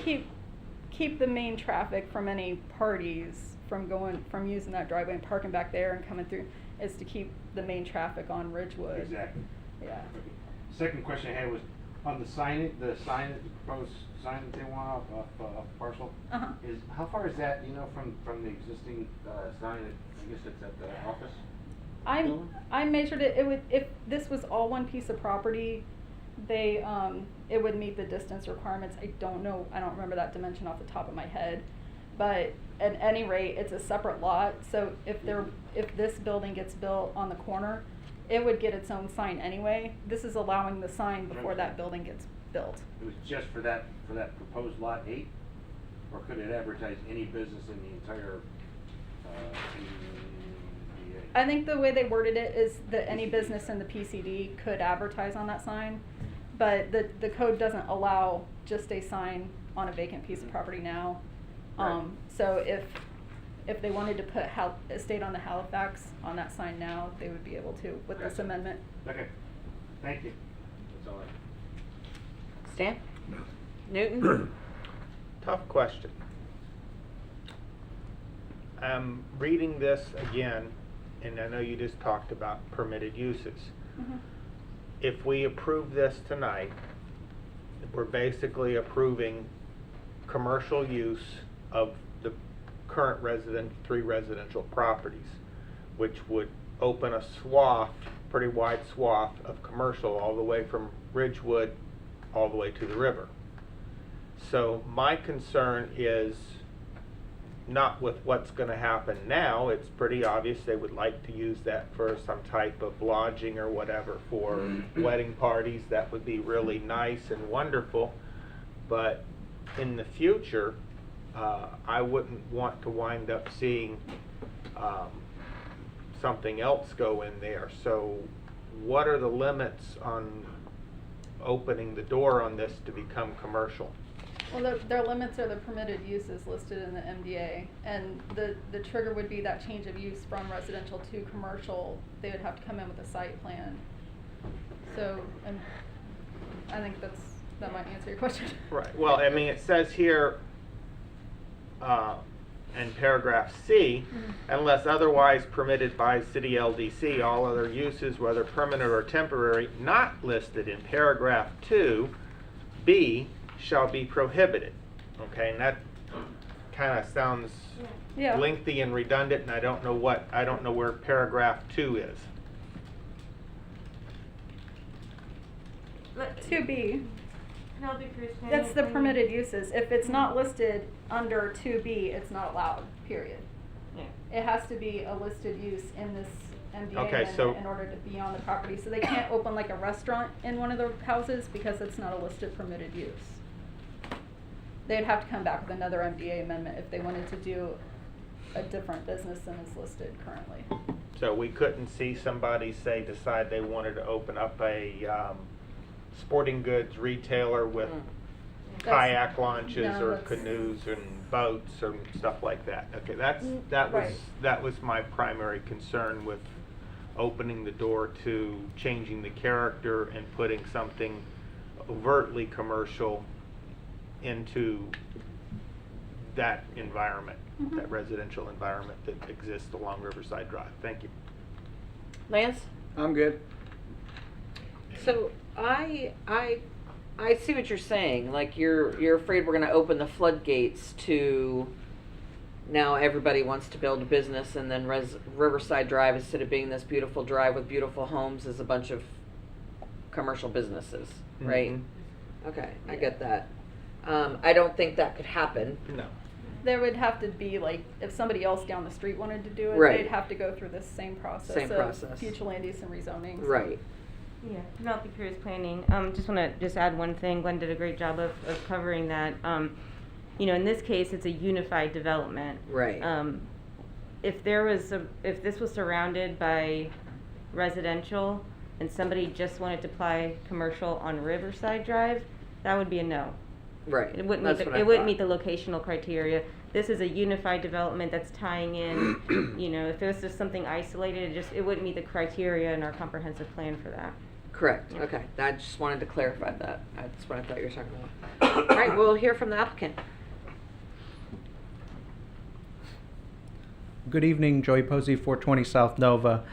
keep the main traffic from any parties from using that driveway and parking back there and coming through, is to keep the main traffic on Ridgewood. Exactly. Yeah. Second question I had was on the proposed sign that they want off the parcel. Uh-huh. Is, how far is that, you know, from the existing, sign that, I guess it's at the office? I measured it, if this was all one piece of property, it would meet the distance requirements. I don't remember that dimension off the top of my head. But at any rate, it's a separate lot, so if this building gets built on the corner, it would get its own sign anyway. This is allowing the sign before that building gets built. It was just for that proposed lot 8? Or could it advertise any business in the entire, PCD? I think the way they worded it is that any business in the PCD could advertise on that sign, but the code doesn't allow just a sign on a vacant piece of property now. Right. So if they wanted to put Estate on the Halifax on that sign now, they would be able to with this Okay. amendment. Okay, thank you. That's all I. Stan? Newton? Tough question. I'm reading this again, and I know you just talked about permitted uses. Mhm. If we approve this tonight, we're basically approving commercial use of the current three residential properties, which would open a swath, pretty wide swath of commercial all the way from Ridgewood all the way to the river. So my concern is not with what's gonna happen now. It's pretty obvious they would like to use that for some type of lodging or whatever for wedding parties. That would be really nice and wonderful. But in the future, I wouldn't want to wind up seeing something else go in there. So what are the limits on opening the door on this to become commercial? Well, their limits are the permitted uses listed in the MDA, and the trigger would be that change of use from residential to commercial. They would have to come in with a site plan. So, and I think that might answer your question. Right, well, I mean, it says here, in paragraph C, unless otherwise permitted by city LDC, all other uses, whether permanent or temporary, not listed in paragraph 2B, shall be prohibited. Okay, and that kinda sounds Yeah. lengthy and redundant, and I don't know where paragraph 2 is. 2B, Penelope Cruz, that's the permitted uses. If it's not listed under 2B, it's not allowed, period. Yeah. It has to be a listed use in this MDA Okay, amendment so- in order to be on the property. So they can't open like a restaurant in one of the houses because it's not a listed permitted use. They'd have to come back with another MDA amendment if they wanted to do a different business than is listed currently. So we couldn't see somebody decide they wanted to open up a sporting goods retailer with kayak launches no, or that's- canoes and boats or stuff like that. Okay, Right. that was my primary concern with opening the door to changing the character and putting something overtly commercial into that environment, that residential environment that exists along Riverside Drive. Thank you. Lance? I'm good. So I see what you're saying. Like you're afraid we're gonna open the floodgates to now everybody wants to build a business, and then Riverside Drive, instead of being this beautiful drive with beautiful homes, is a bunch of commercial businesses, right? Mhm. Okay, I get that. I don't think that could happen. No. There would have to be like, if somebody else down the street wanted to do it, Right. they'd have to go through this same process Same of process. future land use and rezoning. Right. Yeah, Penelope Cruz planning. Just want to add one thing. Glenn did a great job of covering that. In this case, it's a unified development. Right. if this was surrounded by residential and somebody just wanted to apply commercial on Riverside Drive, that would be a no. Right. It wouldn't That's meet what the, I it wouldn't thought. meet the locational criteria. This is a unified development that's tying in, you know, if it was just something isolated, it wouldn't meet the criteria in our comprehensive plan for that. Correct, okay. I just wanted to clarify that. That's what I thought you were talking about. All right, we'll hear from the applicant. Good evening, Joey Posey, 420 South Nova.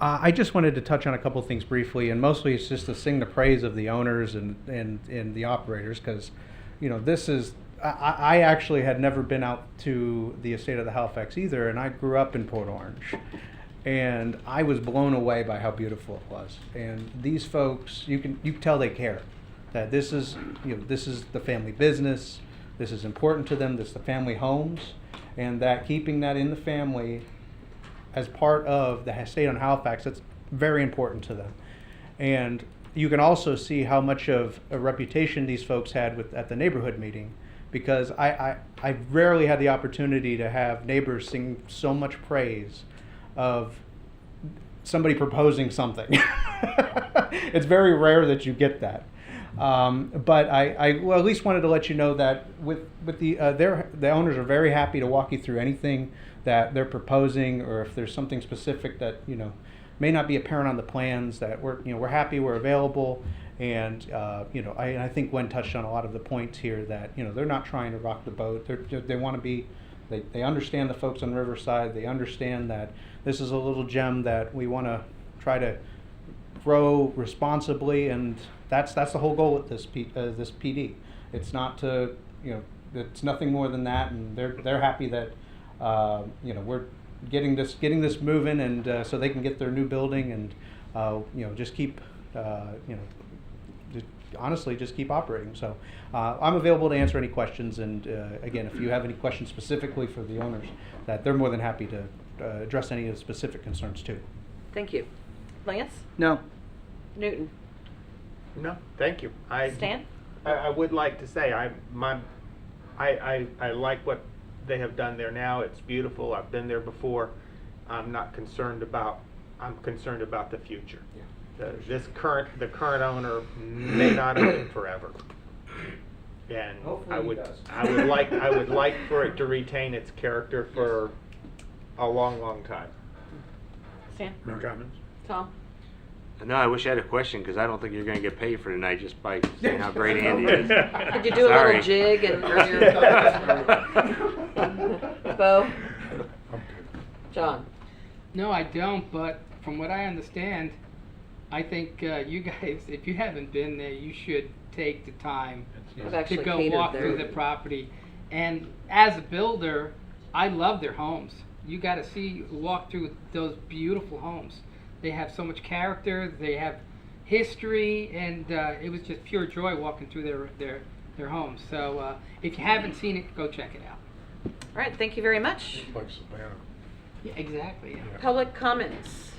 I just wanted to touch on a couple things briefly, and mostly it's just to sing the praise of the owners and the operators, because, you know, this is, I actually had never been out to the estate of the Halifax either, and I grew up in Port Orange. And I was blown away by how beautiful it was. And these folks, you can tell they care. That this is, you know, this is the family business. This is important to them. This is the family homes, and that keeping that in the family as part of the estate on Halifax, that's very important to them. And you can also see how much of a reputation these folks had at the neighborhood meeting, because I rarely had the opportunity to have neighbors sing so much praise of somebody proposing something. It's very rare that you get that. But I well, at least wanted to let you know that with the owners are very happy to walk you through anything that they're proposing, or if there's something specific that, you know, may not be apparent on the plans, that we're happy, we're available. And you know, I think Gwen touched on a lot of the points here, that, you know, they're not trying to rock the boat. They want to be, they understand the folks on Riverside. They understand that this is a little gem that we want to try to grow responsibly, and that's the whole goal with this PD. It's not to, you know, it's nothing more than that, and they're happy that you know, we're getting this moving, and so they can get their new building, and you know, just keep you know, honestly just keep operating. So I'm available to answer any questions, and again, if you have any questions specifically for the owners, that they're more than happy to address any of the specific concerns too. Thank you. Lance? No. Newton? No, thank you. Stan? I would like to say, I like what they have done there now. It's beautiful. I've been there before. I'm concerned about the future. The current owner may not own it forever. And Hopefully I he would does. I would like for it to retain its character for a long time. Stan? No comments? Tom? No, I wish I had a question, because I don't think you're going to get paid for tonight just by saying how great Andy is. Could you do a Sorry. little jig and earn your... Bo? John? No, I don't, but from what I understand, I think you guys, if you haven't been there, you should take the time I've to actually go catered walk there. through the property. And as a builder, I love their homes. You got to walk through those beautiful homes. They have so much character, they have history, and it was just pure joy walking through their homes. So if you haven't seen it, go check it out. All right, thank you very much. Like Savannah. Yeah, exactly. Yeah. Public comments?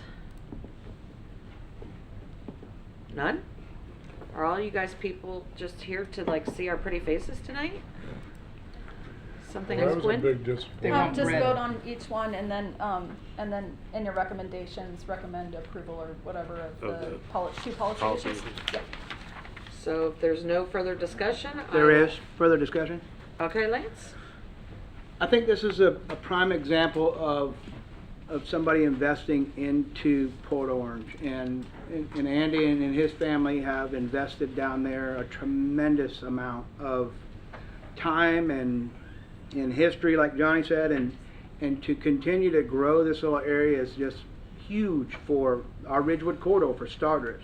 None? Are all you guys people just here to like see our pretty faces tonight? Something Well, else, that was a Gwen? big They disappointment. want Just bread. vote on each one, and then in your recommendations, recommend approval or whatever of the two policy Policy issues. issues. Yeah. So if there's no further discussion? There is further discussion. Okay, Lance? I think this is a prime example of somebody investing into Port Orange, and Andy and his family have invested down there a tremendous amount of time and in history, like Johnny said, and to continue to grow this little area is just huge for our Ridgewood corridor, for starters.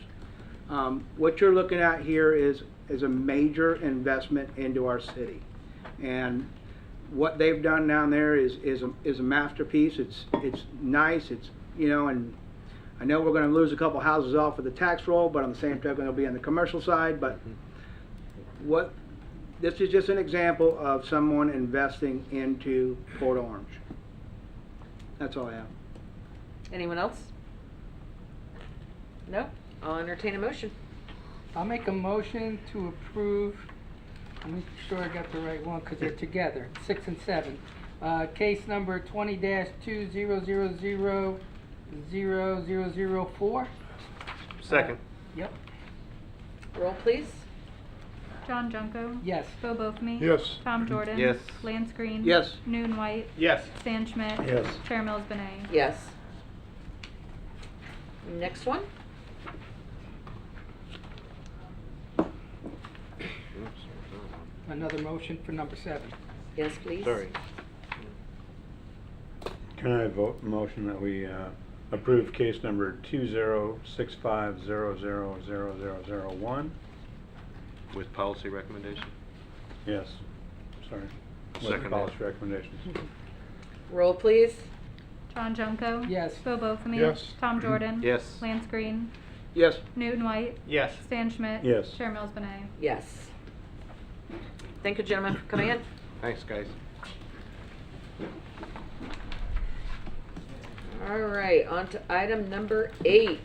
What you're looking at here is a major investment into our city, and what they've done down there is a masterpiece. It's nice. It's, you know, and I know we're going to lose a couple houses off of the tax roll, but on the same token, they'll be on the commercial side. But this is just an example of someone investing into Port Orange. That's all I have. Anyone else? No? I'll entertain a motion. I'll make a motion to approve, let me make sure I got the right one, because they're together, 6 and 7. Case number 20-2000004. Second. Yep. Roll, please. John Junko. Yes. Bo Bothamy. Yes. Tom Jordan. Yes. Lance Green. Yes. Noon White. Yes. Stan Schmidt. Yes. Chair Mills Benet. Yes. Next one. Another motion for number 7. Yes, please. Sorry. Can I vote motion that we approve case number 2065000001? With policy recommendation? Yes, sorry. With Second. policy recommendations. Roll, please. John Junko. Yes. Bo Bothamy. Yes. Tom Jordan. Yes. Lance Green. Yes. Newton White. Yes. Stan Schmidt. Yes. Chair Mills Benet. Yes. Thank you, gentlemen, for coming in. Thanks, guys. All right, on to item number 8.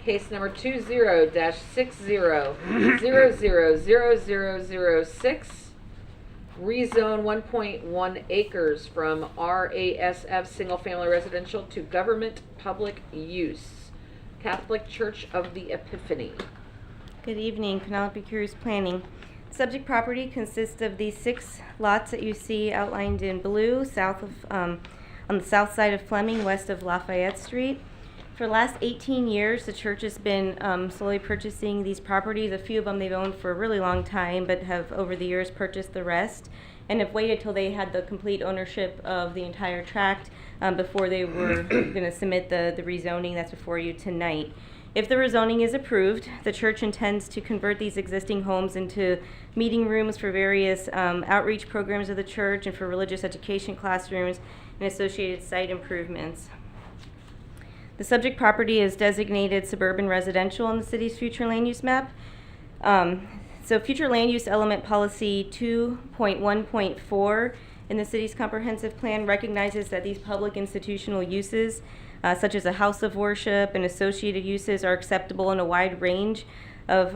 Case number 20-60000006. Rezone 1.1 acres from RASF Single Family Residential to Government Public Use. Catholic Church of the Epiphany. Good evening, Penelope Cruz Planning. Subject property consists of these 6 lots that you see outlined in blue, south of, on the south side of Fleming, west of Lafayette Street. For the last 18 years, the church has been slowly purchasing these properties. A few of them they've owned for a really long time, but have over the years purchased the rest, and have waited till they had the complete ownership of the entire tract before they were going to submit the rezoning that's before you tonight. If the rezoning is approved, the church intends to convert these existing homes into meeting rooms for various outreach programs of the church and for religious education classrooms and associated site improvements. The subject property is designated suburban residential on the city's future land use map. So future land use element policy 2.1.4 in the city's comprehensive plan recognizes that these public institutional uses such as a house of worship and associated uses are acceptable in a wide range of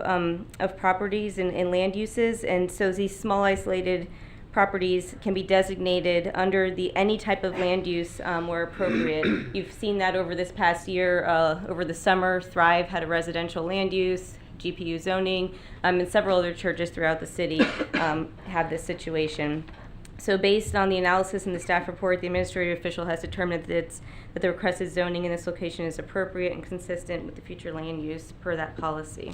properties and land uses, and so these small isolated properties can be designated under any type of land use where appropriate. You've seen that over this past year. Over the summer, Thrive had a residential land use, GPU zoning, and several other churches throughout the city have this situation. So based on the analysis in the staff report, the administrative official has determined that the requested zoning in this location is appropriate and consistent with the future land use per that policy.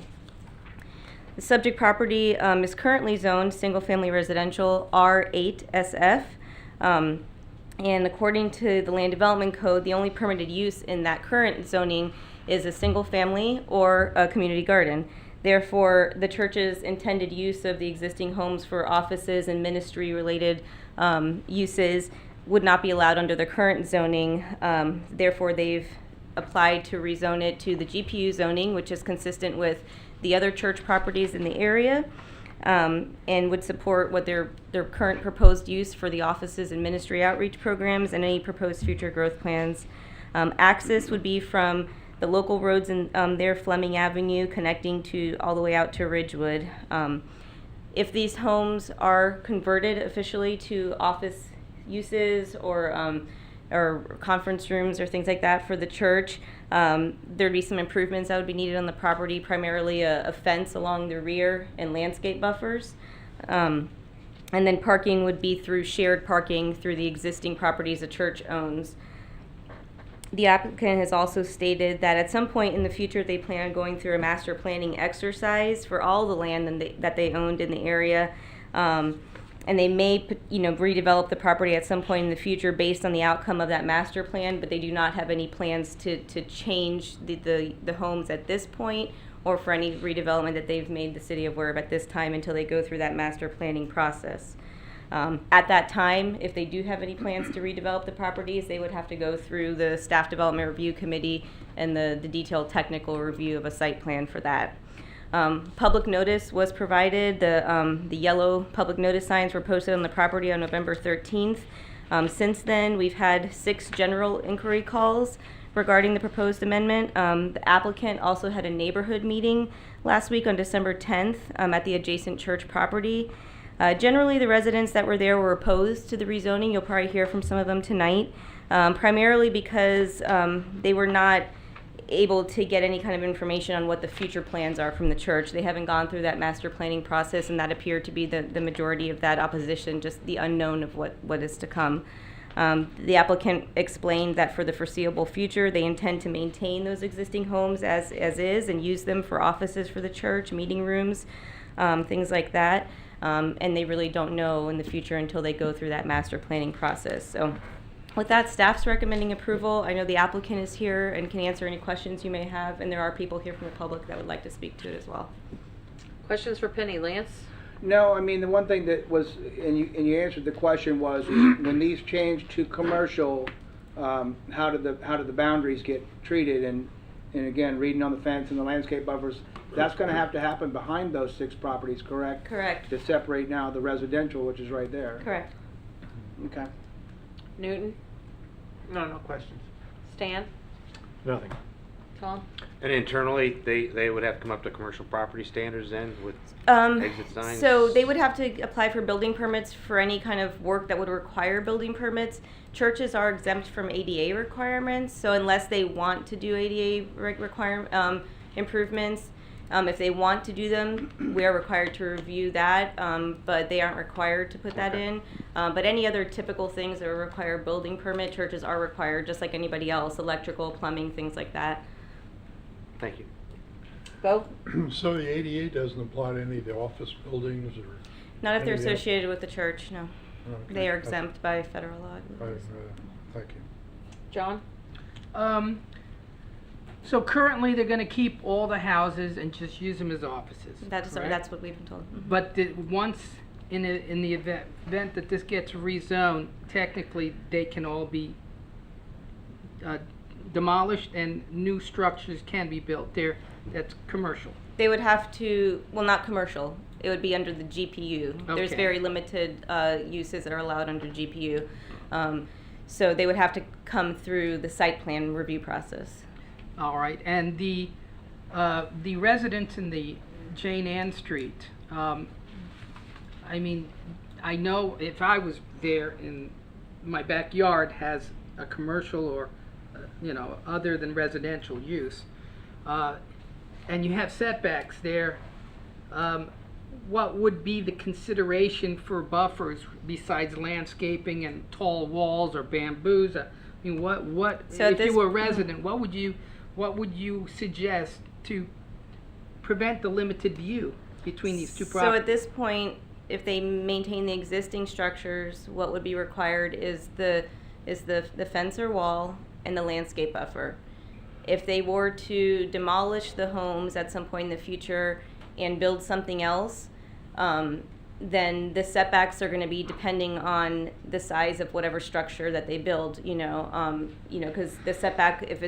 The subject property is currently zoned single-family residential R8 SF, and according to the Land Development Code, the only permitted use in that current zoning is a single-family or a community garden. Therefore, the church's intended use of the existing homes for offices and ministry-related uses would not be allowed under the current zoning. Therefore, they've applied to rezone it to the GPU zoning, which is consistent with the other church properties in the area, and would support what their current proposed use for the offices and ministry outreach programs and any proposed future growth plans. Access would be from the local roads in there, Fleming Avenue, connecting to all the way out to Ridgewood. If these homes are converted officially to office uses or conference rooms or things like that for the church, there'd be some improvements that would be needed on the property, primarily a fence along the rear and landscape buffers. And then parking would be through shared parking through the existing properties the church owns. The applicant has also stated that at some point in the future they plan on going through a master planning exercise for all the land that they owned in the area, and they may redevelop the property at some point in the future based on the outcome of that master plan, but they do not have any plans to change the homes at this point or for any redevelopment that they've made the city aware of at this time until they go through that master planning process. At that time, if they do have any plans to redevelop the properties, they would have to go through the Staff Development Review Committee and the detailed technical review of a site plan for that. Public notice was provided. The yellow public notice signs were posted on the property on November 13th. Since then, we've had 6 general inquiry calls regarding the proposed amendment. The applicant also had a neighborhood meeting last week on December 10th at the adjacent church property. Generally, the residents that were there were opposed to the rezoning. You'll probably hear from some of them tonight, primarily because they were not able to get any kind of information on what the future plans are from the church. They haven't gone through that master planning process, and that appeared to be the majority of that opposition, just the unknown of what is to come. The applicant explained that for the foreseeable future, they intend to maintain those existing homes as is and use them for offices for the church, meeting rooms, things like that. And they really don't know in the future until they go through that master planning process. So with that, staff's recommending approval. I know the applicant is here and can answer any questions you may have, and there are people here from the public that would like to speak to it as well. Questions for Penny? Lance? No, I mean, the one thing that was, and you answered the question was, when these changed to commercial, how did the boundaries get treated? And again, reading on the fence and the landscape buffers, that's gonna have to happen behind those 6 properties, correct? Correct. To separate now the residential, which is right there. Correct. Okay. Newton? No questions. Stan? Nothing. Tom? And internally, they would have to come up to commercial property standards then with exit signs? So they would have to apply for building permits for any kind of work that would require building permits. Churches are exempt from ADA requirements, so unless they want to do ADA improvements, if they want to do them, we are required to review that, but they aren't required to put that in. But any other typical things that require building permit, churches are required, just like anybody else, electrical, plumbing, things like that. Thank you. Bo? So the ADA doesn't apply to any of the office buildings or? Not if they're any of the- associated with the church, no. Okay. They are exempt by federal law. I didn't know that. Thank you. John? So currently, they're gonna keep all the houses and just use them as offices. That's correct? what we've been told. Mhm. But once, in the event that this gets rezoned, technically, they can all be demolished and new structures can be built there. That's commercial. They would have to, well, not commercial. It would be under the GPU. There's Okay. very limited uses that are allowed under GPU. So they would have to come through the site plan review process. All right, and the residents in the Jane Ann Street, I mean, I know if I was there in my backyard has a commercial or, other than residential use, and you have setbacks there, what would be the consideration for buffers besides landscaping and tall walls or bamboos? I mean, what So at if you this- were a resident, what would you suggest to prevent the limited view between these two So properties? at this point, if they maintain the existing structures, what would be required is the fence or wall and the landscape buffer. If they were to demolish the homes at some point in the future and build something else, then the setbacks are going to be depending on the size of whatever structure that they build. Because the setback, if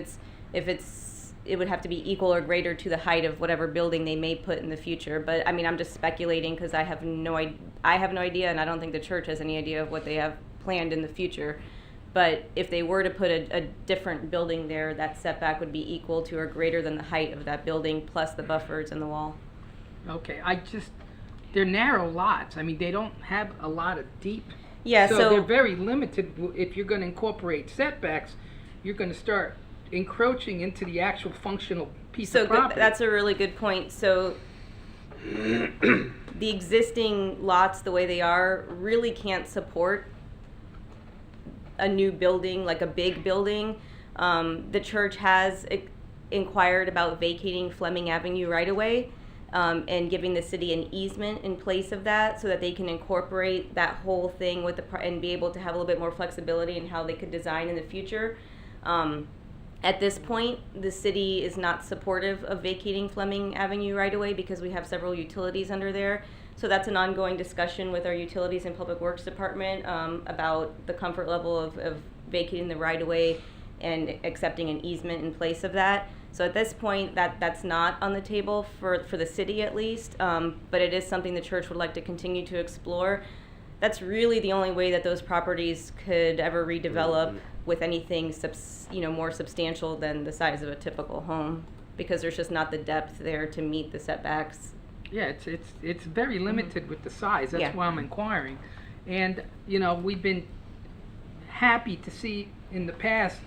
it would have to be equal or greater to the height of whatever building they may put in the future. But I mean, I'm just speculating because I have no idea, and I don't think the church has any idea of what they have planned in the future. But if they were to put a different building there, that setback would be equal to or greater than the height of that building plus the buffers and the wall. Okay, they're narrow lots. I mean, they don't have a lot of deep. Yeah, so so they're very limited. If you're going to incorporate setbacks, you're going to start encroaching into the actual functional piece of property. That's a really good point. So the existing lots, the way they are, really can't support a new building, like a big building. The church has inquired about vacating Fleming Avenue right away and giving the city an easement in place of that so that they can incorporate that whole thing with and be able to have a little bit more flexibility in how they could design in the future. At this point, the city is not supportive of vacating Fleming Avenue right away because we have several utilities under there. So that's an ongoing discussion with our Utilities and Public Works Department about the comfort level of vacating the right-of-way and accepting an easement in place of that. So at this point, that's not on the table for the city at least, but it is something the church would like to continue to explore. That's really the only way that those properties could ever redevelop with anything more substantial than the size of a typical home, because there's just not the depth there to meet the setbacks. Yeah, it's very limited with the size. That's Yeah. why I'm inquiring. And, you know, we've been happy to see in the past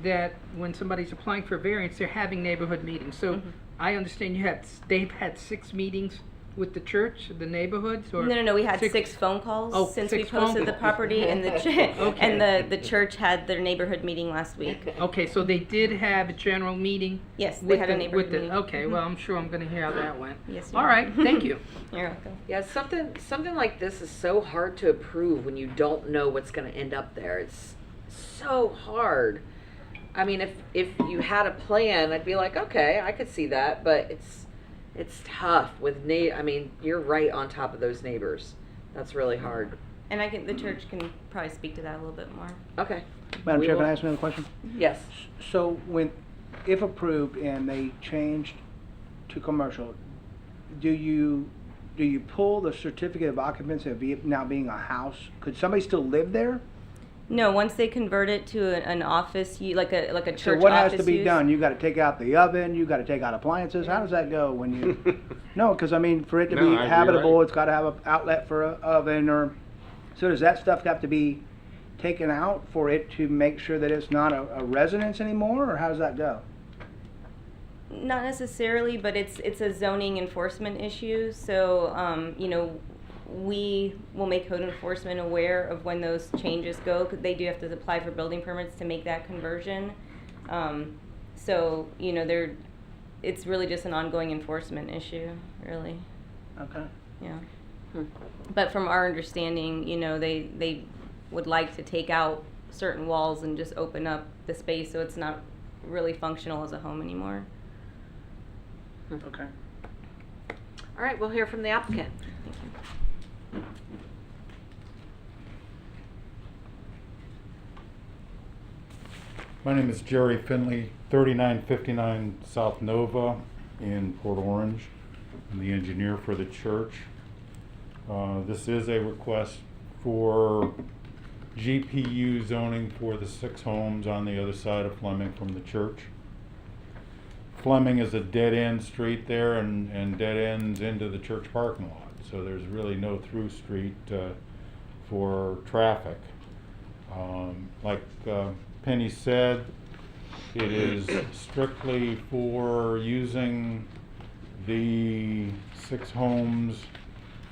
that when somebody's applying for a variance, they're having neighborhood meetings. So I understand they've had 6 meetings with the church, the neighborhoods, or? No, we had 6 phone calls Oh, since we 6 phone posted the calls. property, and the Okay. and the church had their neighborhood meeting last week. Okay, so they did have a general meeting? Yes, they with had a the- neighborhood with the- meeting. Okay, well, I'm sure I'm gonna hear how that went. Yes, you All are. right, thank you. You're welcome. Yeah, something like this is so hard to approve when you don't know what's going to end up there. It's so hard. I mean, if you had a plan, I'd be like, okay, I could see that, but it's tough with I mean, you're right on top of those neighbors. That's really hard. And the church can probably speak to that a little bit more. Okay. Madam We Chair, will- can I ask another question? Yes. So if approved and they changed to commercial, do you pull the certificate of occupancy of it now being a house? Could somebody still live there? No, once they convert it to an office, like a church office So what has to be use. done? You gotta take out the oven, you gotta take out appliances, how does that go when you? No, cause I mean, for it to No, be I agree, habitable, right. it's gotta have an outlet for an oven or, so does that stuff have to be taken out for it to make sure that it's not a residence anymore, or how does that go? Not necessarily, but it's a zoning enforcement issue. So, you know, we will make code enforcement aware of when those changes go, because they do have to apply for building permits to make that conversion. So, you know, it's really just an ongoing enforcement issue, really. Okay. Yeah. But from our understanding, you know, they would like to take out certain walls and just open up the space so it's not really functional as a home anymore. Okay. All right, we'll hear from the applicant. My name is Jerry Finley, 3959 South Nova in Port Orange. I'm the engineer for the church. This is a request for GPU zoning for the 6 homes on the other side of Fleming from the church. Fleming is a dead-end street there and dead ends into the church parking lot. So there's really no through street for traffic. Like Penny said, it is strictly for using the 6 homes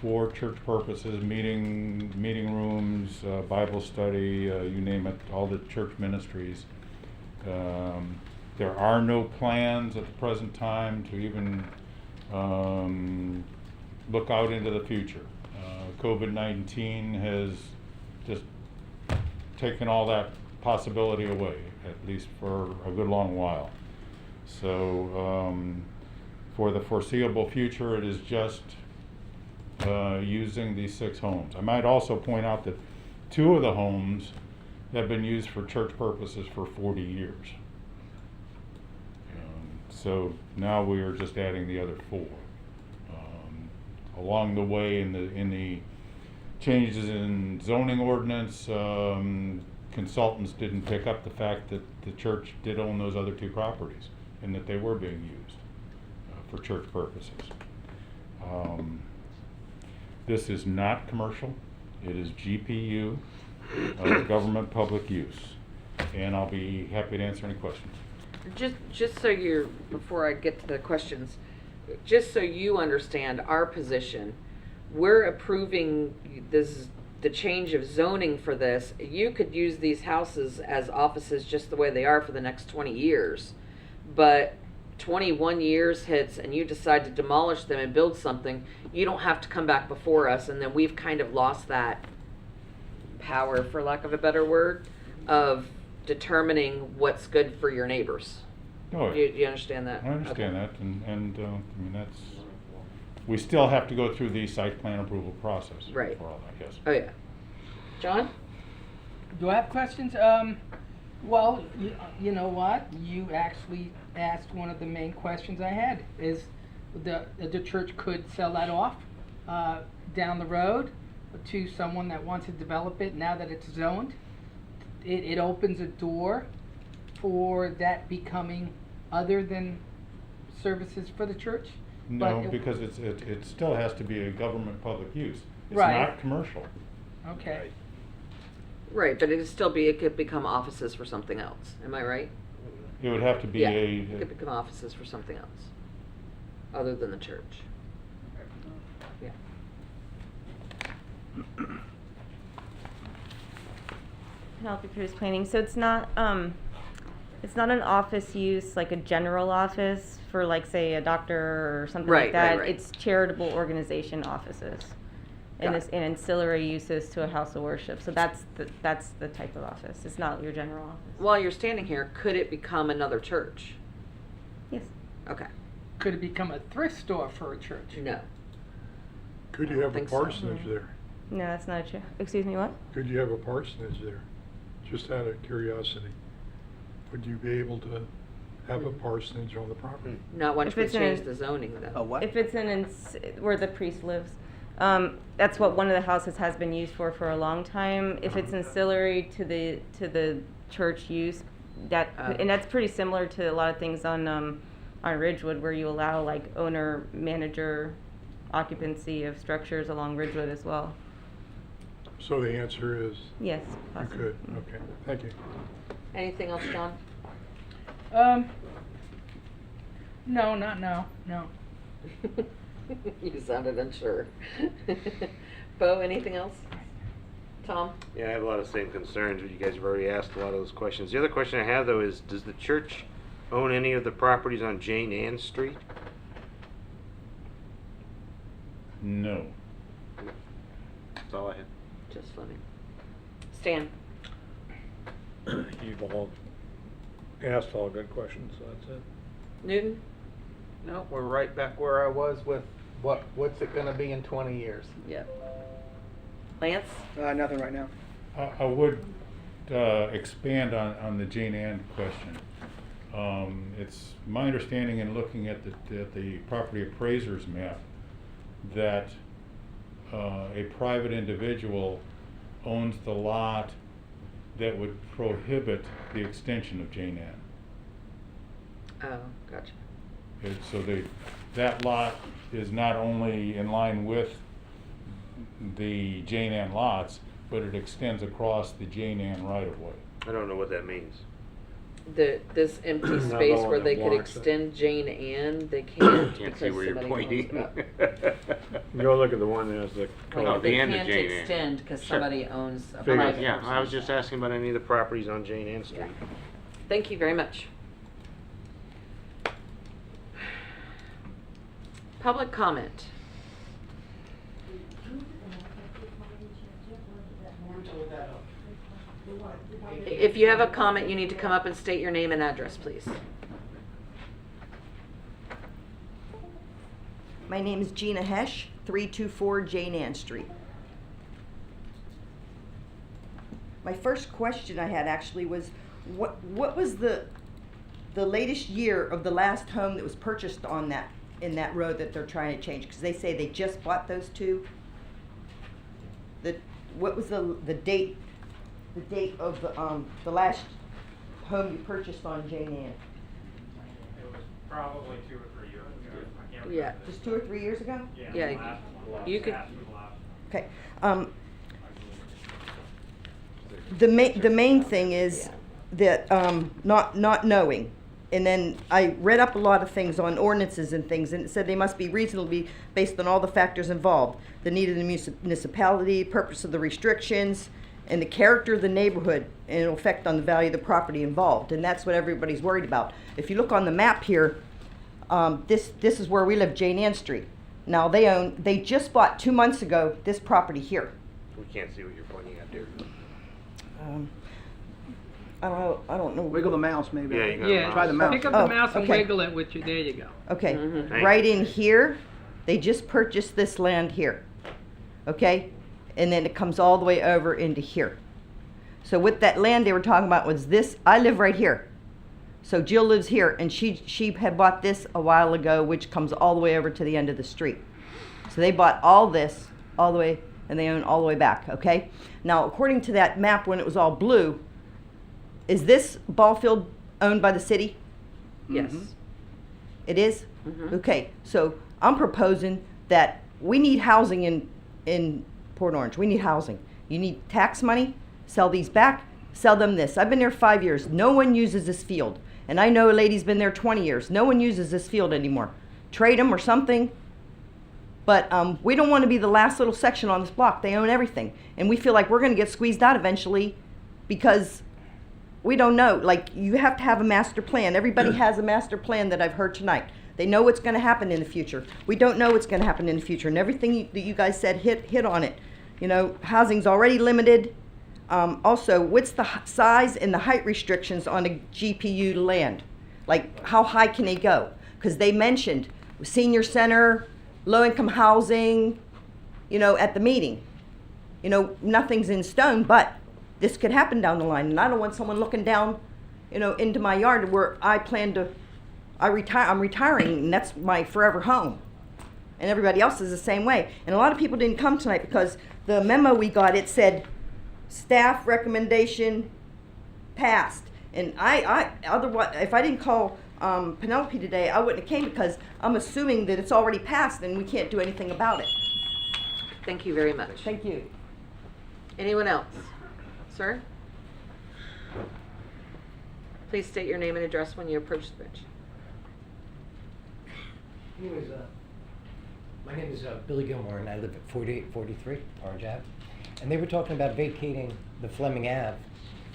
for church purposes, meeting rooms, Bible study, you name it, all the church ministries. There are no plans at the present time to even look out into the future. COVID-19 has just taken all that possibility away, at least for a good long while. So for the foreseeable future, it is just using these 6 homes. I might also point out that 2 of the homes have been used for church purposes for 40 years. So now we are just adding the other 4. Along the way in the changes in zoning ordinance, consultants didn't pick up the fact that the church did own those other 2 properties and that they were being used for church purposes. This is not commercial. It is GPU, government public use. And I'll be happy to answer any questions. Just so before I get to the questions, just so you understand our position, we're approving the change of zoning for this. You could use these houses as offices just the way they are for the next 20 years. But 21 years hits and you decide to demolish them and build something, you don't have to come back before us, and then we've kind of lost that power, for lack of a better word, of determining what's good for your neighbors. Oh, yeah. You understand that? I understand Okay. that, and I mean, we still have to go through the site plan approval process. Right. For all that, yes. Oh, yeah. John? Do I have questions? Well, you know what? You actually asked one of the main questions I had, is the church could sell that off down the road to someone that wants to develop it now that it's zoned. It opens a door for that becoming other than services for the church. No, But- because it still has to be a government public use. It's Right. not commercial. Okay. Right, but it could become offices for something else, am I right? It would have to be Yeah, a, it could become offices for something else, other than the church. Yeah. Penelope Cruz Planning. So it's not an office use like a general office for like say a doctor or something Right, like that. right. It's charitable organization offices. And Got it's and ancillary uses to a house of worship. So that's the type of office. It's not your general office. While you're standing here, could it become another church? Yes. Okay, Could it become a thrift store for a church? no. Could I you don't have a think so. parsonage there? No, that's not true. Excuse me, what? Could you have a parsonage there? Just out of curiosity. Would you be able to have a parsonage on the property? Not once If we it's in change a- the zoning though. A what? If it's where the priest lives, that's what one of the houses has been used for a long time. If it's ancillary to the church use, and that's pretty similar to a lot of things on Ridgewood, where you allow like owner manager occupancy of structures along Ridgewood as well. So the answer is Yes, you possibly. could. Okay, thank you. Anything else, John? No, not now. No. You sounded unsure. Bo, anything else? Tom? Yeah, I have a lot of same concerns, but you guys have already asked a lot of those questions. The other question I have though is, does the church own any of the properties on Jane Ann Street? no. That's all I have. Just funny. Stan? You've all asked all good questions, so that's it. Newton? No, we're right back where I was with what's it gonna be in 20 years? Yep. Lance? Nothing right now. I would expand on the Jane Ann question. It's my understanding in looking at the property appraiser's map that a private individual owns the lot that would prohibit the extension of Jane Ann. Oh, gotcha. So that lot is not only in line with the Jane Ann lots, but it extends across the Jane Ann right-of-way. I don't know what that means. This empty Not space all where that they could blocks it. extend Jane Ann, they can't Can't see because where you're somebody owns pointing. it. Go look at the one that has the Like, color. the they end of can't Jane Ann. extend because Sure. somebody owns a Figure- private Yeah, I was person. just asking about any of the properties on Jane Ann Street. Yeah. Thank you very much. Public comment. If you have a comment, you need to come up and state your name and address, please. My name is Gina Hesh, 324 Jane Ann Street. My first question I had actually was, what was the latest year of the last home that was purchased on that, in that road that they're trying to change? Because they say they just bought those two. What was the date of the last home you purchased on Jane Ann? It was probably 2 or 3 years ago. I can't Yeah. remember. Just 2 or 3 years ago? Yeah, you could- Okay. The main thing is that not knowing, and then I read up a lot of things on ordinances and things, and it said they must be reasonably based on all the factors involved: the need of the municipality, purpose of the restrictions, and the character of the neighborhood, and it'll affect on the value of the property involved. And that's what everybody's worried about. If you look on the map here, this is where we live, Jane Ann Street. Now they just bought 2 months ago this property here. We can't see what you're pointing at there. I don't know. Wiggle the mouse, maybe. Yeah, you got Yeah. Try the mouse. Pick up the Oh, mouse and okay. wiggle it with you. There you go. Okay, Thank right you. in here, they just purchased this land here, okay? And then it comes all the way over into here. So with that land they were talking about was this, I live right here. So Jill lives here, and she had bought this a while ago, which comes all the way over to the end of the street. So they bought all this, all the way, and they own all the way back, okay? Now, according to that map, when it was all blue, is this ball field owned by the city? Yes. It is? Mhm. Okay, so I'm proposing that we need housing in Port Orange. We need housing. You need tax money, sell these back, sell them this. I've been there 5 years. No one uses this field. And I know a lady's been there 20 years. No one uses this field anymore. Trade them or something. But we don't want to be the last little section on this block. They own everything. And we feel like we're going to get squeezed out eventually because we don't know. Like, you have to have a master plan. Everybody has a master plan that I've heard tonight. They know what's going to happen in the future. We don't know what's going to happen in the future. And everything that you guys said hit on it. You know, housing's already limited. Also, what's the size and the height restrictions on a GPU land? Like, how high can they go? Because they mentioned senior center, low-income housing, you know, at the meeting. You know, nothing's in stone, but this could happen down the line. And I don't want someone looking down, you know, into my yard where I'm retiring, and that's my forever home. And everybody else is the same way. And a lot of people didn't come tonight because the memo we got, it said, staff recommendation passed. And otherwise, if I didn't call Penelope today, I wouldn't have came because I'm assuming that it's already passed and we can't do anything about it. Thank you very much. Thank you. Anyone else? Sir? Please state your name and address when you approach the bench. Anyways, my name is Billy Gilmore, and I live at 4843 Orange Ave. And they were talking about vacating the Fleming Ave.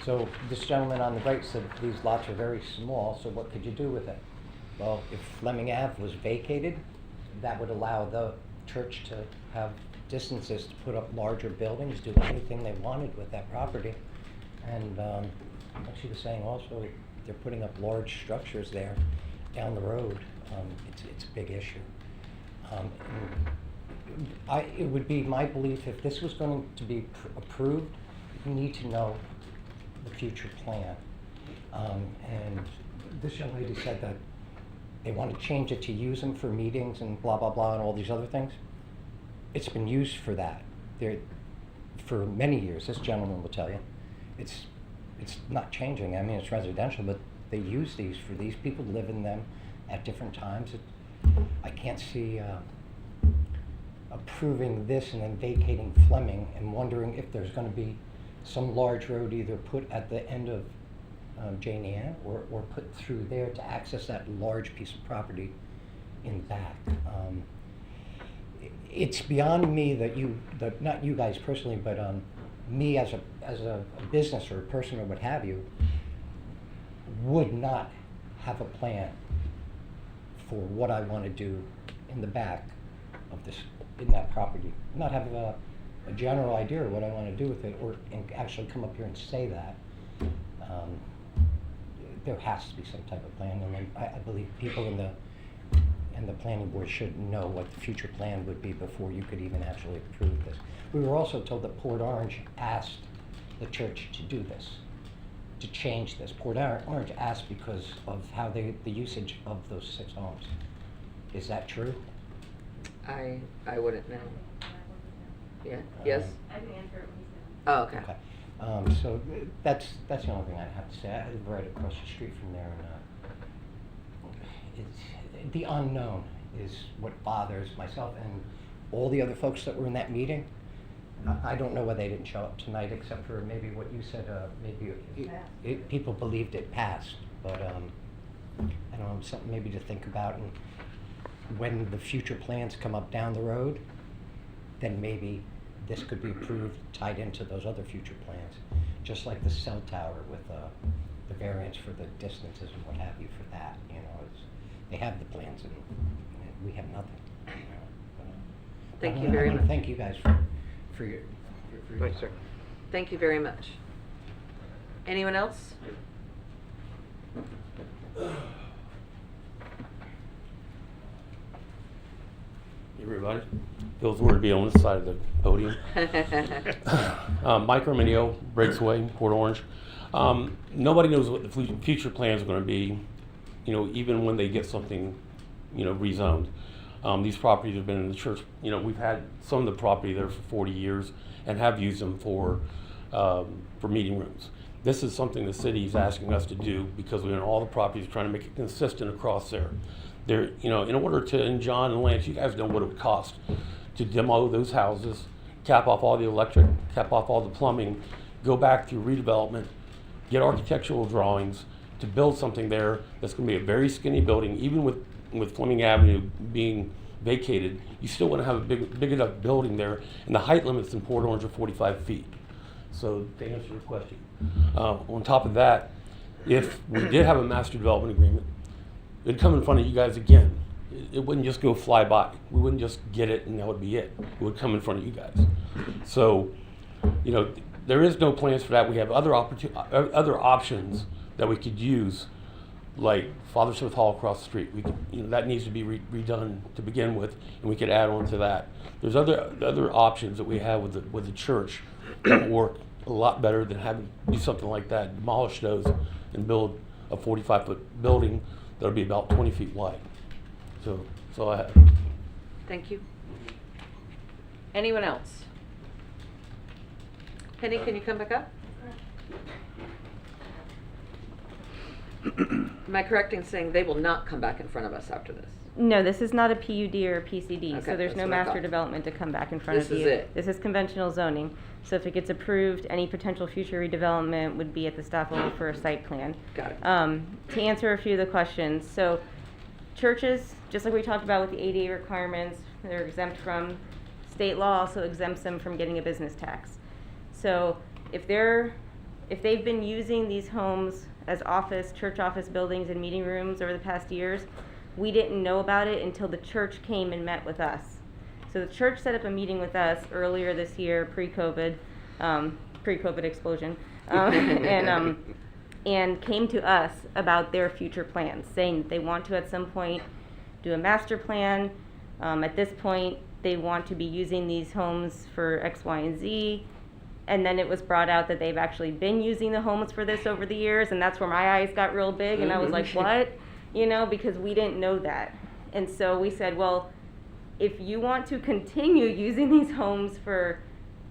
So this gentleman on the right said these lots are very small, so what could you do with it? Well, if Fleming Ave was vacated, that would allow the church to have distances to put up larger buildings, do anything they wanted with that property. And like she was saying also, they're putting up large structures there down the road. It's a big issue. It would be my belief if this was going to be approved, we need to know the future plan. And this young lady said that they want to change it to use them for meetings and blah, blah, blah, and all these other things. It's been used for that. For many years, this gentleman will tell you. It's not changing. I mean, it's residential, but they use these for these people to live in them at different times. I can't see approving this and then vacating Fleming and wondering if there's going to be some large road either put at the end of Jane Ann or put through there to access that large piece of property in the back. It's beyond me that not you guys personally, but me as a business or a person or what have you, would not have a plan for what I want to do in the back of this, in that property. Not have a general idea of what I want to do with it, or actually come up here and say that. There has to be some type of plan, and I believe people in the planning board should know what the future plan would be before you could even actually approve this. We were also told that Port Orange asked the church to do this, to change this. Port Orange asked because of how the usage of those 6 homes. Is that true? I wouldn't know. Yeah. Yes? I can answer it when you say. Oh, okay. Okay. So that's the only thing I have to say. I live right across the street from there, and the unknown is what bothers myself and all the other folks that were in that meeting. I don't know why they didn't show up tonight, except for maybe what you said. Maybe people believed it passed, but I don't know, something maybe to think about. And when the future plans come up down the road, then maybe this could be approved, tied into those other future plans, just like the cell tower with the variance for the distances and what have you for that. You know, they have the plans and we have nothing. You know, Thank you very much. Thank you guys for your Thanks, sir. Thank you very much. Anyone else? Everybody, feels weird to be on this side of the podium. Mike Arminio, Breaksway, Port Orange. Nobody knows what the future plans are going to be, you know, even when they get something, you know, rezoned. These properties have been in the church, you know, we've had some of the property there for 40 years and have used them for meeting rooms. This is something the city is asking us to do because we own all the properties, trying to make it consistent across there. There, you know, in order to, and John and Lance, you guys know what it would cost to demo those houses, cap off all the electric, cap off all the plumbing, go back through redevelopment, get architectural drawings to build something there that's going to be a very skinny building. Even with Fleming Avenue being vacated, you still want to have a big enough building there, and the height limits in Port Orange are 45 feet. So to answer your question, on top of that, if we did have a master development agreement, it'd come in front of you guys again. It wouldn't just go fly by. We wouldn't just get it and that would be it. It would come in front of you guys. So, you know, there is no plans for that. We have other options that we could use, like Father Smith Hall across the street. We could, you know, that needs to be redone to begin with, and we could add on to that. There's other options that we have with the church that work a lot better than having to do something like that, demolish those and build a 45-foot building that'll be about 20 feet wide. So I have. Thank you. Anyone else? Penny, can you come back up? Am I correct in saying they will not come back in front of us after this? No, this is not a PUD or a PCD, Okay, so there's that's no what I master thought. development to come back in front This of is you. it. This is conventional zoning. So if it gets approved, any potential future redevelopment would be at the staff level for a site plan. Got it. To answer a few of the questions, so churches, just like we talked about with the ADA requirements, they're exempt from, state law also exempts them from getting a business tax. So if they've been using these homes as church office buildings and meeting rooms over the past years, we didn't know about it until the church came and met with us. So the church set up a meeting with us earlier this year, pre-COVID explosion, and came to us about their future plans, saying that they want to at some point do a master plan. At this point, they want to be using these homes for X, Y, and Z. And then it was brought out that they've actually been using the homes for this over the years, and that's where my eyes got real big, and I was like, what? You know, because we didn't know that. And so we said, well, if you want to continue using these homes for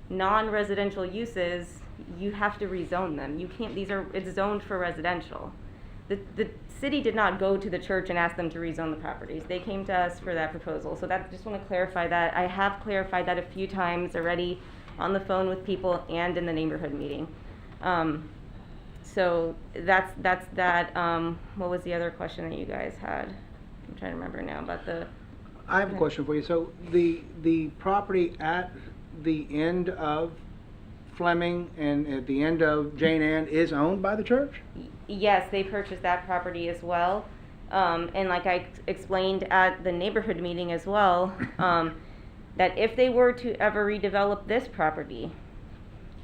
non-residential uses, you have to rezone them. You can't, it's zoned for residential. The city did not go to the church and ask them to rezone the properties. They came to us for that proposal. So that, just want to clarify that. I have clarified that a few times already on the phone with people and in the neighborhood meeting. So that's that. What was the other question that you guys had? I'm trying to remember now about the. I have a question for you. So the property at the end of Fleming and at the end of Jane Ann is owned by the church? Yes, they purchased that property as well. And like I explained at the neighborhood meeting as well, that if they were to ever redevelop this property,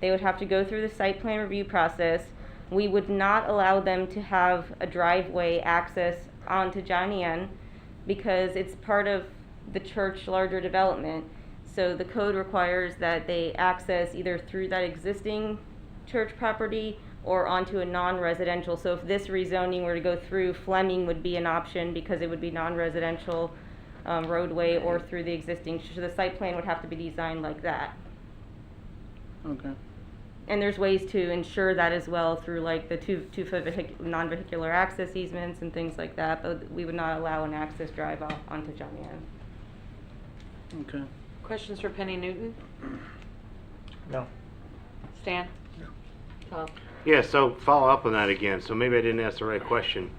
they would have to go through the site plan review process. We would not allow them to have a driveway access onto John Ann because it's part of the church larger development. So the code requires that they access either through that existing church property or onto a non-residential. So if this rezoning were to go through, Fleming would be an option because it would be non-residential roadway or through the existing. So the site plan would have to be designed like that. Okay. And there's ways to ensure that as well through like the two-foot non-vehicular access easements and things like that, but we would not allow an access drive off onto John Ann. Okay. Questions for Penny Newton? No. Stan? No. Tom? Yeah, so follow up on that again. So maybe I didn't ask the right question.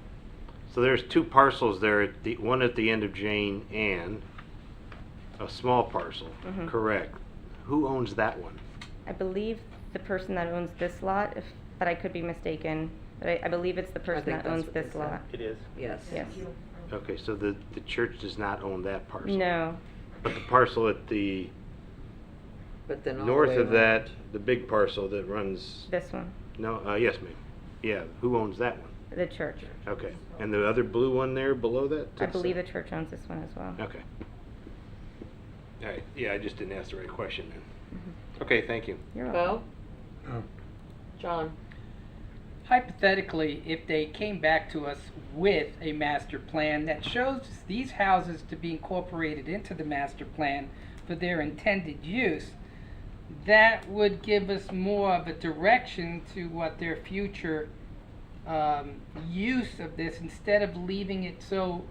So there's two parcels there, one at the end of Jane Ann, a small parcel, Mhm. correct. Who owns that one? I believe the person that owns this lot, but I could be mistaken, but I believe it's the person think that that's owns what they this said. lot. It is. Yes. Yes. Okay, so the church does not own that parcel. No. But the parcel at the But then all the north way of around. that, the big parcel that runs, This one, no, yes ma'am. Yeah, who owns that one? the church. Okay, and the other blue one there below that? I believe the church owns this one as well. Okay. All right, yeah, I just didn't ask the right question then. Mhm. Okay, thank you. You're Bo? welcome. John? Hypothetically, if they came back to us with a master plan that shows these houses to be incorporated into the master plan for their intended use, that would give us more of a direction to what their future use of this, instead of leaving it so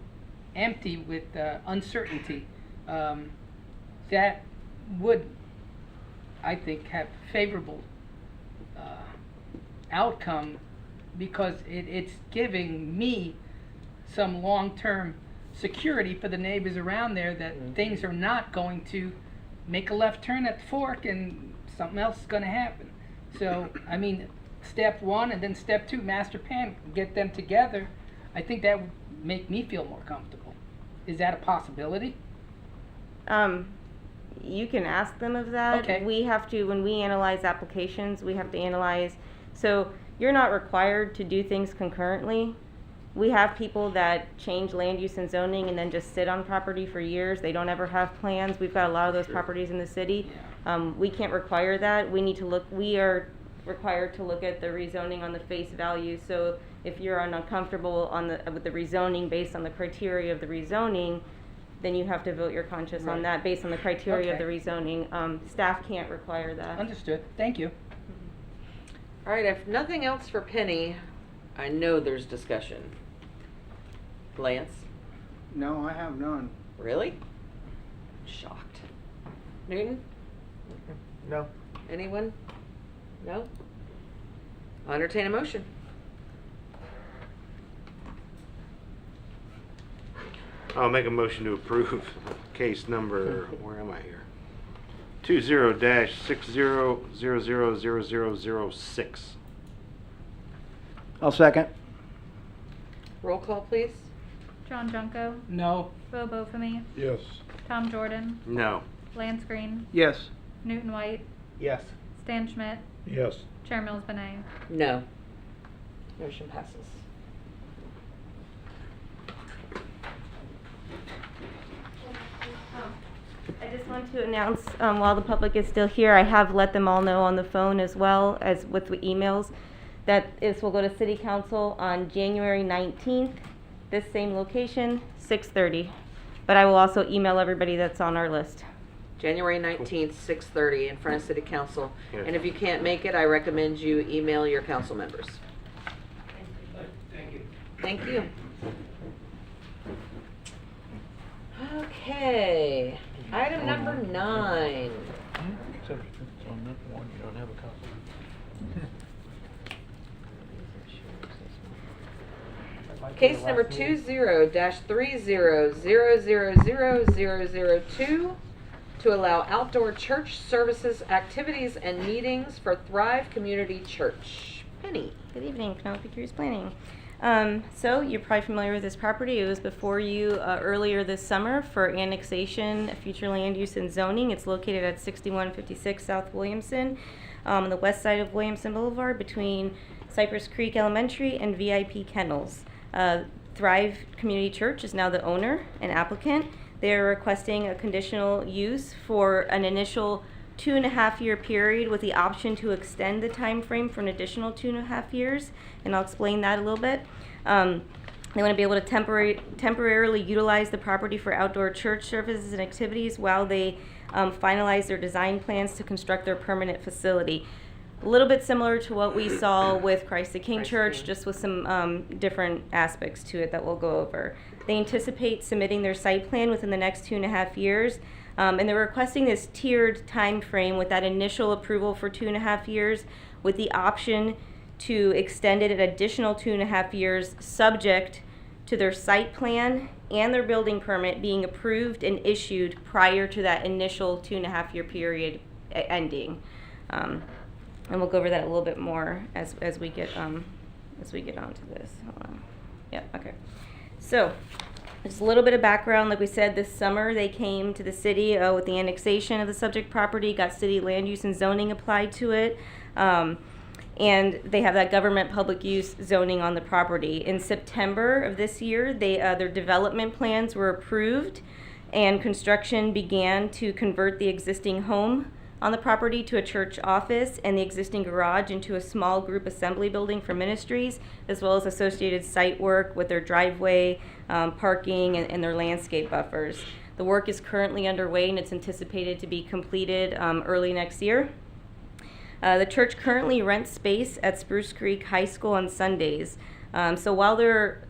empty with uncertainty. That would, I think, have favorable outcome because it's giving me some long-term security for the neighbors around there that things are not going to make a left turn at the fork and something else is going to happen. So, I mean, step one and then step two, master plan, get them together. I think that would make me feel more comfortable. Is that a possibility? You can ask them of that. Okay. We have to, when we analyze applications, we have to analyze, so you're not required to do things concurrently. We have people that change land use and zoning and then just sit on property for years. They don't ever have plans. We've got a lot of those properties in the city. We can't require that. We need to look, we are required to look at the rezoning on the face value. So if you're uncomfortable with the rezoning based on the criteria of the rezoning, then you have to vote your conscience on that based on the criteria of the rezoning. Staff can't require that. Understood. Thank you. All right, if nothing else for Penny, I know there's discussion. Lance? No, I have none. Really? Shocked. Newton? No. Anyone? No? I'll entertain a motion. I'll make a motion to approve case number, where am I here? 20-60000006. I'll second. Roll call, please. John Junko, No. Bo Bofamy, Yes. Tom Jordan, No. Lance Green, Yes. Newton White, Yes. Stan Schmidt, Yes. Chair Mills Benet. No. Motion passes. I just want to announce, while the public is still here, I have let them all know on the phone as well as with the emails that this will go to City Council on January 19th, this same location, 6:30. But I will also email everybody that's on our list. January 19th, 6:30 in front of City Council. Yes. And if you can't make it, I recommend you email your council members. Thank you. Thank you. Okay, item number 9. Except if it's on that one, you don't have a copy. Case number 20-30000002 to allow outdoor church services, activities, and meetings for Thrive Community Church. Penny. Good evening, Penelope Cruz Planning. So you're probably familiar with this property. It was before you earlier this summer for annexation, future land use and zoning. It's located at 6156 South Williamson, on the west side of Williamson Boulevard between Cypress Creek Elementary and VIP Kennels. Thrive Community Church is now the owner and applicant. They're requesting a conditional use for an initial 2.5-year period with the option to extend the time frame for an additional 2.5 years, and I'll explain that a little bit. They want to be able to temporarily utilize the property for outdoor church services and activities while they finalize their design plans to construct their permanent facility. A little bit similar to what we saw with Christ the King Church, just with some different aspects to it that we'll go over. They anticipate submitting their site plan within the next 2.5 years. And they're requesting this tiered time frame with that initial approval for 2.5 years with the option to extend it an additional 2.5 years subject to their site plan and their building permit being approved and issued prior to that initial 2.5-year period ending. And we'll go over that a little bit more as we get onto this. Hold on. Yeah, okay. So, just a little bit of background. Like we said, this summer they came to the city with the annexation of the subject property, got city land use and zoning applied to it, and they have that government public use zoning on the property. In September of this year, their development plans were approved, and construction began to convert the existing home on the property to a church office and the existing garage into a small group assembly building for ministries, as well as associated site work with their driveway, parking, and their landscape buffers. The work is currently underway and it's anticipated to be completed early next year. The church currently rents space at Spruce Creek High School on Sundays. So while they're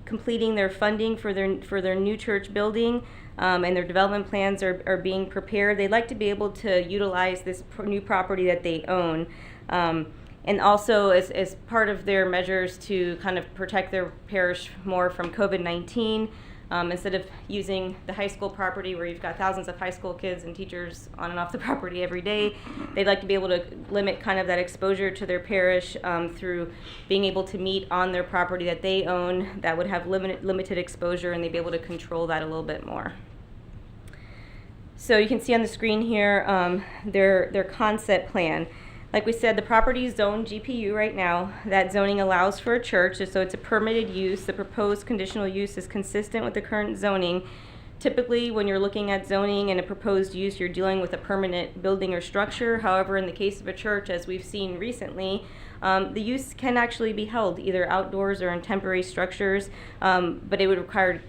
completing their funding for their new church building, and their development plans are being prepared. They'd like to be able to utilize this new property that they own. And also, as part of their measures to kind of protect their parish more from COVID-19, instead of using the high school property where you've got thousands of high school kids and teachers on and off the property every day, they'd like to be able to limit kind of that exposure to their parish through being able to meet on their property that they own that would have limited exposure, and they'd be able to control that a little bit more. So you can see on the screen here their concept plan. Like we said, the property is zoned GPU right now. That zoning allows for a church, so it's a permitted use. The proposed conditional use is consistent with the current zoning. Typically, when you're looking at zoning and a proposed use, you're dealing with a permanent building or structure. However, in the case of a church, as we've seen recently, the use can actually be held either outdoors or in temporary structures, but it would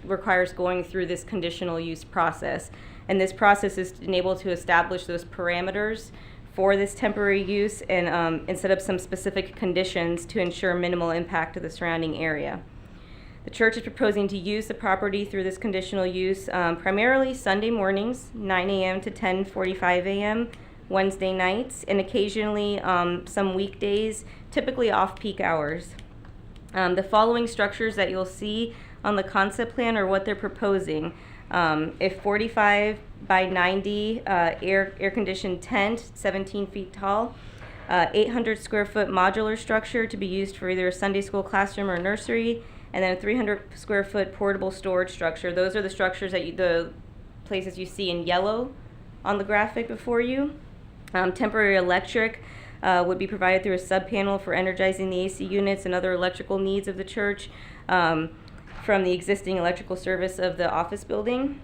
requires going through this conditional use process. And this process is enabled to establish those parameters for this temporary use and set up some specific conditions to ensure minimal impact to the surrounding area. The church is proposing to use the property through this conditional use primarily Sunday mornings, 9 a.m. to 10:45 a.m., Wednesday nights, and occasionally some weekdays, typically off-peak hours. The following structures that you'll see on the concept plan are what they're proposing. A 45 by 90 air-conditioned tent, 17 feet tall, 800 square foot modular structure to be used for either a Sunday school classroom or nursery, and then a 300 square foot portable storage structure. Those are the structures that the places you see in yellow on the graphic before you. Temporary electric would be provided through a sub-panel for energizing the AC units and other electrical needs of the church from the existing electrical service of the office building.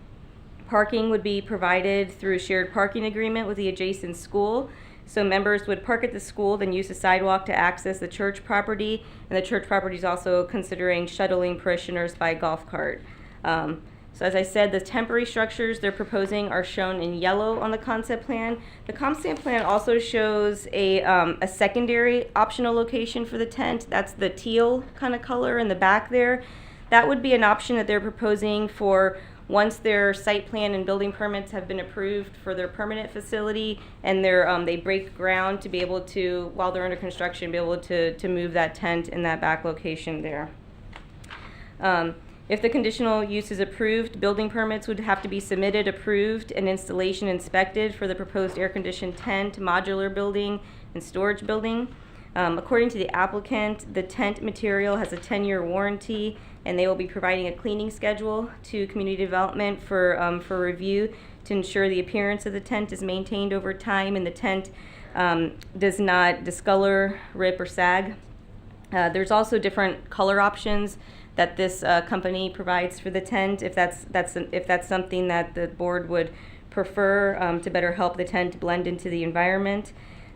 Parking would be provided through a shared parking agreement with the adjacent school. So members would park at the school, then use the sidewalk to access the church property, and the church property is also considering shuttling parishioners by golf cart. So as I said, the temporary structures they're proposing are shown in yellow on the concept plan. The concept plan also shows a secondary optional location for the tent. That's the teal kind of color in the back there. That would be an option that they're proposing for once their site plan and building permits have been approved for their permanent facility, and they break ground to be able to, while they're under construction, be able to move that tent in that back location there. If the conditional use is approved, building permits would have to be submitted, approved, and installation inspected for the proposed air-conditioned tent, modular building, and storage building. According to the applicant, the tent material has a 10-year warranty, and they will be providing a cleaning schedule to community development for review to ensure the appearance of the tent is maintained over time and the tent does not discolor, rip, or sag. There's also different color options that this company provides for the tent, if that's something that the board would prefer to better help the tent blend into the environment.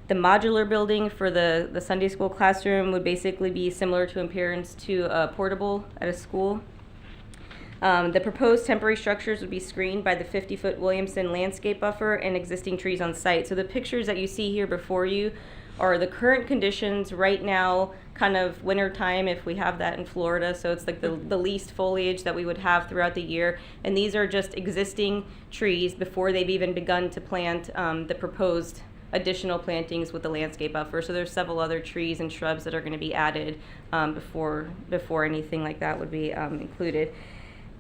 The modular building for the Sunday school classroom would basically be similar to appearance to a portable at a school. The proposed temporary structures would be screened by the 50-foot Williamson landscape buffer and existing trees on site. So the pictures that you see here before you are the current conditions right now, kind of winter time if we have that in Florida. So it's like the least foliage that we would have throughout the year. And these are just existing trees before they've even begun to plant the proposed additional plantings with the landscape buffer. So there's several other trees and shrubs that are going to be added before anything like that would be included.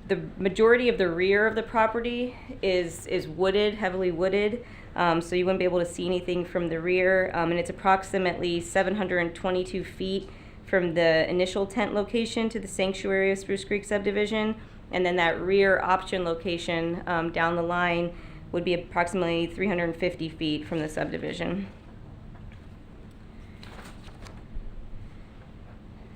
The majority of the rear of the property is wooded, heavily wooded, so you wouldn't be able to see anything from the rear, and it's approximately 722 feet from the initial tent location to the sanctuary of Spruce Creek subdivision, and then that rear option location down the line would be approximately 350 feet from the subdivision.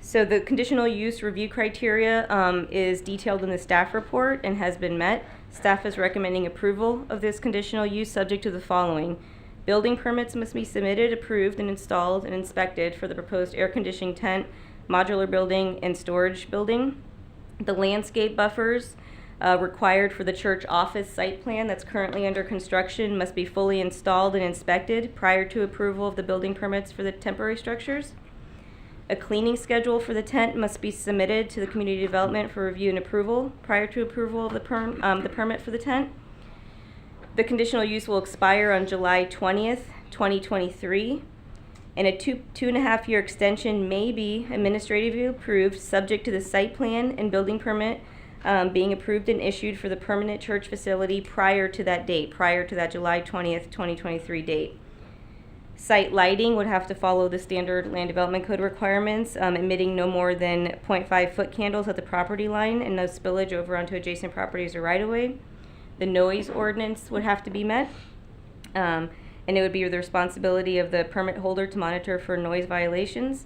So the conditional use review criteria is detailed in the staff report and has been met. Staff is recommending approval of this conditional use subject to the following. Building permits must be submitted, approved, and installed and inspected for the proposed air conditioning tent, modular building, and storage building. The landscape buffers required for the church office site plan that's currently under construction must be fully installed and inspected prior to approval of the building permits for the temporary structures. A cleaning schedule for the tent must be submitted to the community development for review and approval prior to approval of the permit for the tent. The conditional use will expire on July 20th, 2023, and a two and a half year extension may be administratively approved, subject to the site plan and building permit being approved and issued for the permanent church facility prior to that date, prior to that July 20th, 2023 date. Site lighting would have to follow the standard land development code requirements, emitting no more than 0.5 foot candles at the property line and no spillage over onto adjacent properties or right-of-way. The noise ordinance would have to be met, and it would be the responsibility of the permit holder to monitor for noise violations.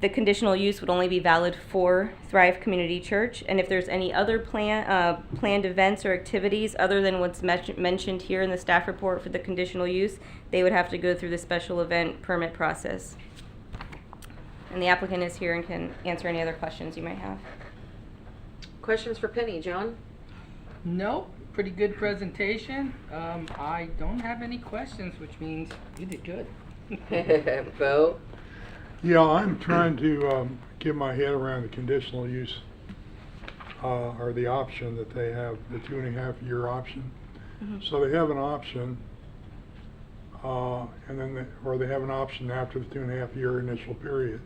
The conditional use would only be valid for Thrive Community Church, and if there's any other planned events or activities other than what's mentioned here in the staff report for the conditional use, they would have to go through the special event permit process. And the applicant is here and can answer any other questions you might have. Questions for Penny, John? No, pretty good presentation. I don't have any questions, which means you did good. Bo? Yeah, I'm trying to get my head around the conditional use, or the option that they have, the 2.5 year option. So they have an option, and then they have an option after the 2.5 year initial period.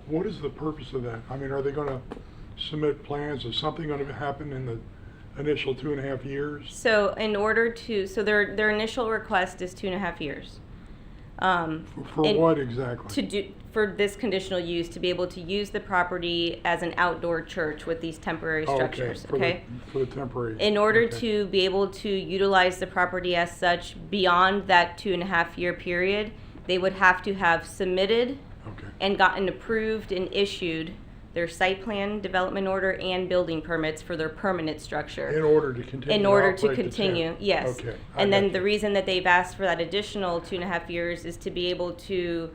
What is the purpose of that? I mean, are they going to submit plans? Is something going to happen in the initial 2.5 years? So in order to, so their initial request is 2.5 years. For what exactly? For this conditional use, to be able to use the property as an outdoor church with these temporary structures. Okay. For the temporary. In order to be able to utilize the property as such beyond that 2.5 year period, they would have to have submitted and gotten approved and issued their site plan, development order, and building permits for their permanent structure. In order to continue. In order to operate the continue, tent. yes. Okay. And then the reason that they've asked for that additional 2.5 years is to be able to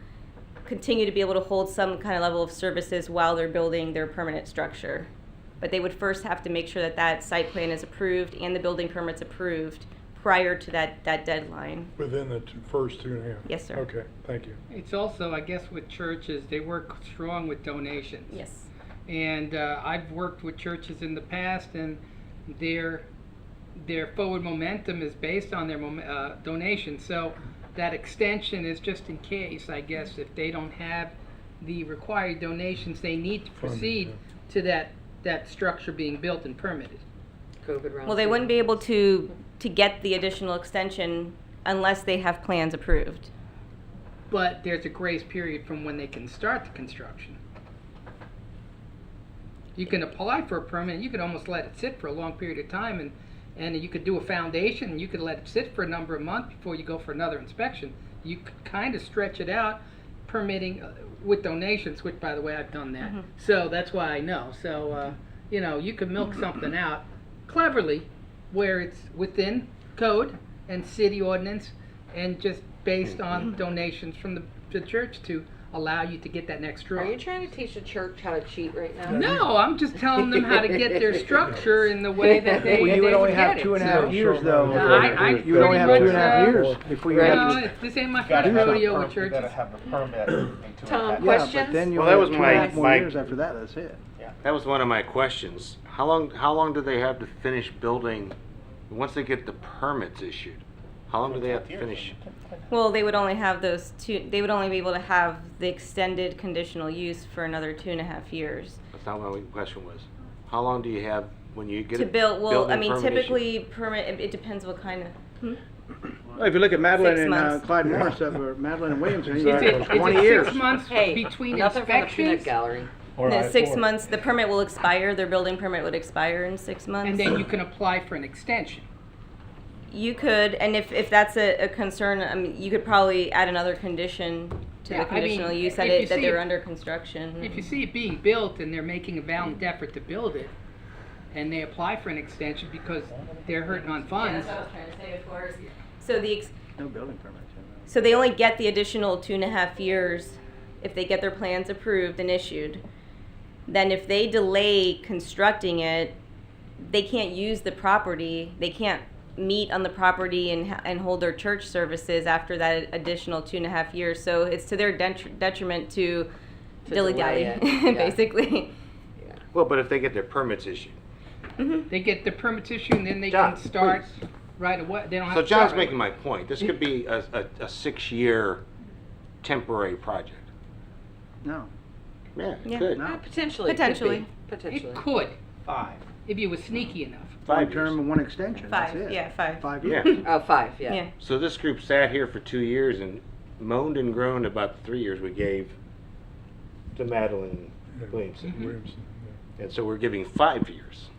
continue to be able to hold some kind of level of services while they're building their permanent structure. But they would first have to make sure that that site plan is approved and the building permit's approved prior to that deadline. Within the first 2.5? Yes, sir. Okay, thank you. It's also, I guess, with churches, they work strong with donations. Yes. And I've worked with churches in the past, and their forward momentum is based on their donations. So that extension is just in case, I guess, if they don't have the required donations they need to proceed to that structure being built and permitted. Well, they wouldn't be able to get the additional extension unless they have plans approved. But there's a grace period from when they can start the construction. You can apply for a permit, and you could almost let it sit for a long period of time, and you could do a foundation, and you could let it sit for a number of months before you go for another inspection. You could kind of stretch it out, permitting with donations, which, by the way, I've done that. So that's why I know. So, you could milk something out cleverly where it's within code and city ordinance and just based on donations from the church to allow you to get that next draw. Are you trying to teach the church how to cheat right now? No, I'm just telling them how to get their structure in the way that they Well, you would they only would have get 2.5 it. years, though. You would only have 2.5 years before you have This ain't my first rodeo with churches. You gotta have the permit in 2.5 Tom, years. questions? Yeah, but then you'll Well, that have was 2.5 more my- years after that, that's it. That was one of my questions. How long do they have to finish building, once they get the permits issued? How long do they have to finish? Well, they would only have they would only be able to have the extended conditional use for another 2.5 years. That's not what my question was. How long do you have when you get To build, well, I building mean, permit issued? typically permit, it depends what kind of, Well, if you look at Madeline 6 and months. Clyde Morris, or Madeline and Williamson, Is you it, got 20 is it years. 6 months Hey, between nothing from the peanut inspections? gallery. No, 6 months, the permit will expire, their building permit would expire in 6 months. And then you can apply for an extension. You could, and if that's a concern, I mean, you could probably add another condition to Yeah, the conditional I mean, use if that you see they're it- under construction. If you see it being built and they're making a valiant effort to build it, and they apply for an extension because they're hurting on funds. Yeah, that's what I was trying to say before. So No building permits. so they only get the additional 2.5 years if they get their plans approved and issued. Then if they delay constructing it, they can't use the property, they can't meet on the property and hold their church services after that additional 2.5 years. So it's to their detriment to dilly-dally, delay it, yeah. basically. Well, but if they get their permits issued. They get the permits issued and then they John, can start please. right away. They don't have So to start John's right making away. my point. This could be a 6-year temporary project. No. Yeah, it Yeah. could. No. Potentially. Potentially. It could, 5. if you were sneaky enough. 1 5 term years. and 1 extension, that's 5, it. yeah, 5. 5 Yeah. years. Oh, 5, yeah. Yeah. So this group sat here for 2 years and moaned and groaned about the 3 years we gave to Madeline Williamson. Williamson, And so we're giving 5 years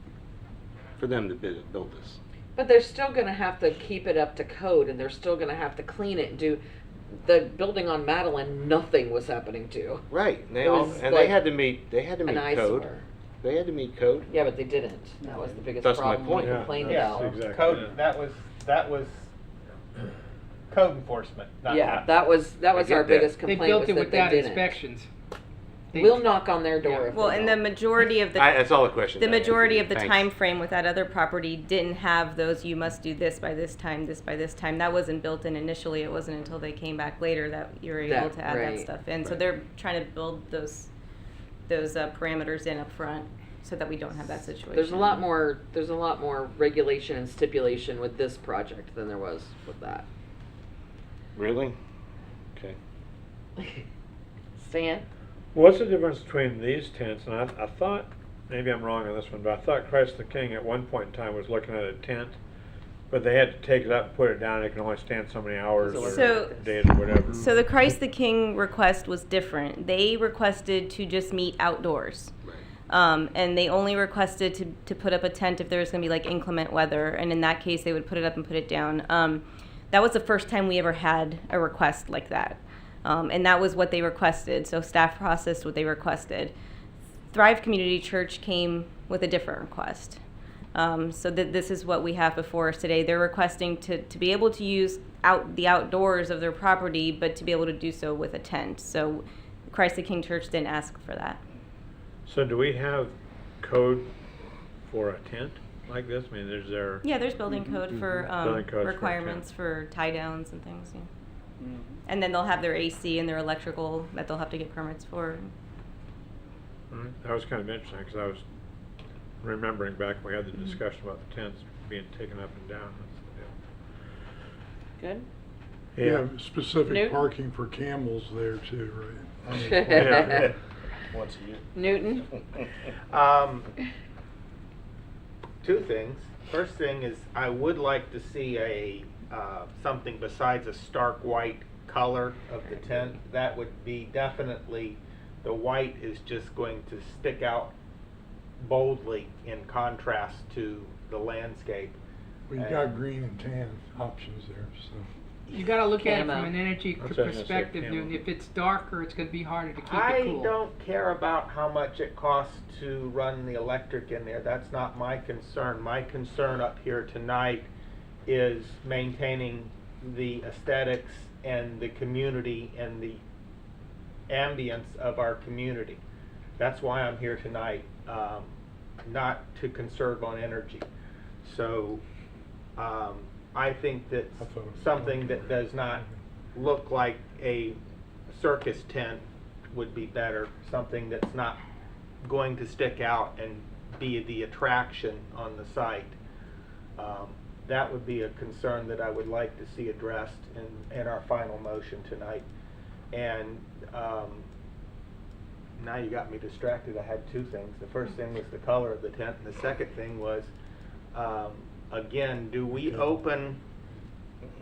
for them to build this. But they're still gonna have to keep it up to code, and they're still gonna have to clean it and do, the building on Madeline, nothing was happening to. Right. And they It all, was and like they had to meet An code. eyesore. They had to meet code. Yeah, but they didn't. That was the biggest That's my problem point. we Yeah, complained that's about. exactly Code, it. that was code enforcement, not Yeah, that. that was get our that. biggest They complaint, built was it that they without didn't. inspections. They- We'll knock on their door if Well, they and the don't. majority of the That's all the questions. the I have. majority of the Thanks. time frame with that other property didn't have those, you must do this by this time, this by this time. That wasn't built in initially. It wasn't until they came back later that you were able That- to add right, that stuff in. So right. they're trying to build those parameters in up front so that we don't have that situation. There's a lot more regulation and stipulation with this project than there was with that. Really? Okay. Stan? What's the difference between these tents, and I thought, maybe I'm wrong on this one, but I thought Christ the King at one point in time was looking at a tent, but they had to take it up and put it down, it can only stand so many hours or So- days or whatever. So the Christ the King request was different. They requested to just meet outdoors. And they only requested to put up a tent if there was going to be like inclement weather, and in that case they would put it up and put it down. That was the first time we ever had a request like that. And that was what they requested. So staff processed what they requested. Thrive Community Church came with a different request. So this is what we have before us today. They're requesting to be able to use the outdoors of their property, but to be able to do so with a tent. So Christ the King Church didn't ask for that. So do we have code for a tent like this? I mean, there's Yeah, there's building code for Building codes for a tent. requirements for tie downs and things. Yeah. And then they'll have their AC and their electrical that they'll have to get permits for. That was kind of interesting, because I was remembering back when we had the discussion about the tents being taken up and down. Good? You Yeah. have specific Newton? parking for camels there too, right? On the Yeah. Once a year. Newton? Two things. First thing is, I would like to see something besides a stark white color of the tent. That would be definitely, the white is just going to stick out boldly in contrast to the landscape. Well, you got green and tan options there, so. You gotta look at it Camo. from an energy That's what I was gonna say, perspective, camo. Newton. If it's darker, it's gonna be harder to keep I it cool. don't care about how much it costs to run the electric in there. That's not my concern. My concern up here tonight is maintaining the aesthetics and the community and the ambience of our community. That's why I'm here tonight, not to conserve on energy. So, I think that I thought it was something that does not look like a circus tent would be better. Something that's not going to stick out and be the attraction on the site. That would be a concern that I would like to see addressed in our final motion tonight. And now you got me distracted. I had two things. The first thing was the color of the tent, and the second thing was, again, do we open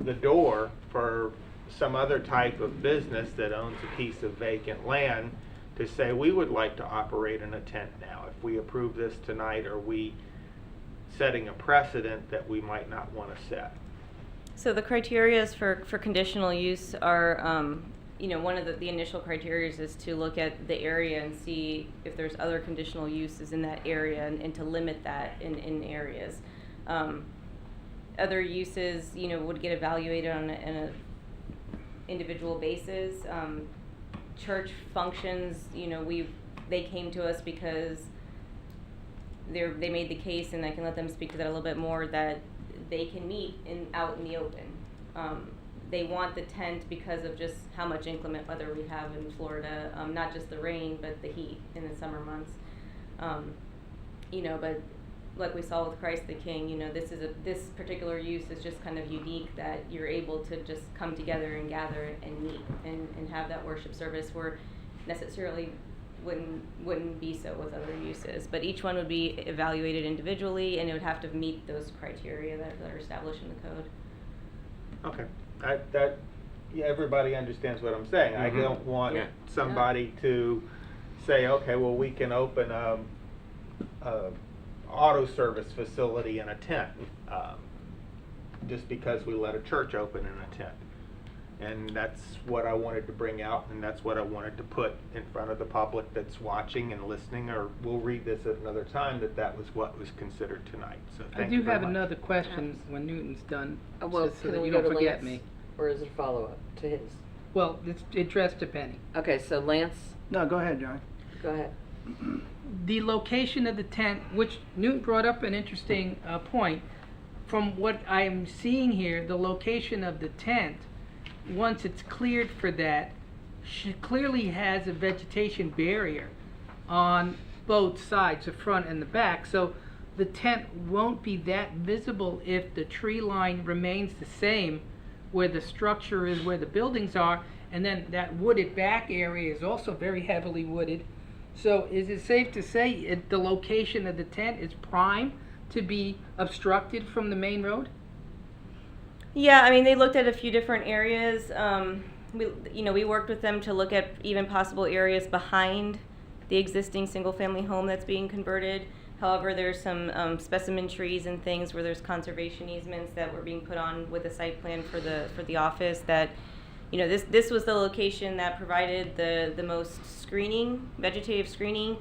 the door for some other type of business that owns a piece of vacant land to say, we would like to operate in a tent now? If we approve this tonight, are we setting a precedent that we might not want to set? So the criterias for conditional use are, one of the initial criterias is to look at the area and see if there's other conditional uses in that area and to limit that in areas. Other uses, would get evaluated on an individual basis. Church functions, they came to us because they made the case, and I can let them speak to that a little bit more, that they can meet out in the open. They want the tent because of just how much inclement weather we have in Florida, not just the rain, but the heat in the summer months. But like we saw with Christ the King, this particular use is just kind of unique, that you're able to just come together and gather and meet and have that worship service, where necessarily wouldn't be so with other uses. But each one would be evaluated individually, and it would have to meet those criteria that are established in the code. Okay. Yeah, everybody understands what I'm saying. I don't want somebody to say, okay, well, we can open a auto service facility in a tent, just because we let a church open in a tent. And that's what I wanted to bring out, and that's what I wanted to put in front of the public that's watching and listening, or we'll read this at another time, that was what was considered tonight. So I thank do you very have much. another question when Newton's done, Well, just so can that we you go don't to forget Lance, me. or is it follow-up to his? Well, it's addressed to Penny. Okay, so Lance, No, go ahead, John. go ahead. The location of the tent, which Newton brought up an interesting point. From what I'm seeing here, the location of the tent, once it's cleared for that, she clearly has a vegetation barrier on both sides, the front and the back. So the tent won't be that visible if the tree line remains the same where the structure is, where the buildings are, and then that wooded back area is also very heavily wooded. So is it safe to say the location of the tent is prime to be obstructed from the main road? Yeah, I mean, they looked at a few different areas. We worked with them to look at even possible areas behind the existing single-family home that's being converted. However, there's some specimen trees and things where there's conservation easements that were being put on with the site plan for the office. That, this was the location that provided the most vegetative screening,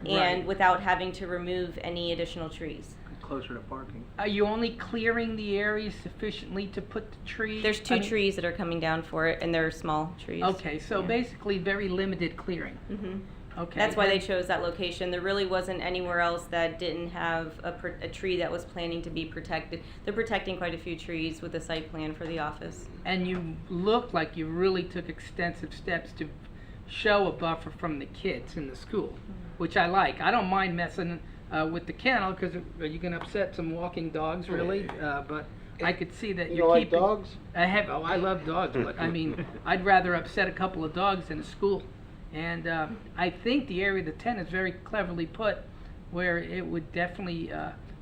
and Right. without having to remove any additional trees. Closer to parking. Are you only clearing the area sufficiently to put the trees? There's two trees that are coming down for it, and they're small trees. Okay, so Yeah. basically very limited clearing. Mhm. Okay. That's why they chose that location. There really wasn't anywhere else that didn't have a tree that was planning to be protected. They're protecting quite a few trees with the site plan for the office. And you look like you really took extensive steps to show a buffer from the kids in the school, which I like. I don't mind messing with the kennel, because you can upset some walking dogs, really. But I could see that You you're like keeping. dogs? I love dogs, but I mean, I'd rather upset a couple of dogs in a school. And I think the area of the tent is very cleverly put, where it would definitely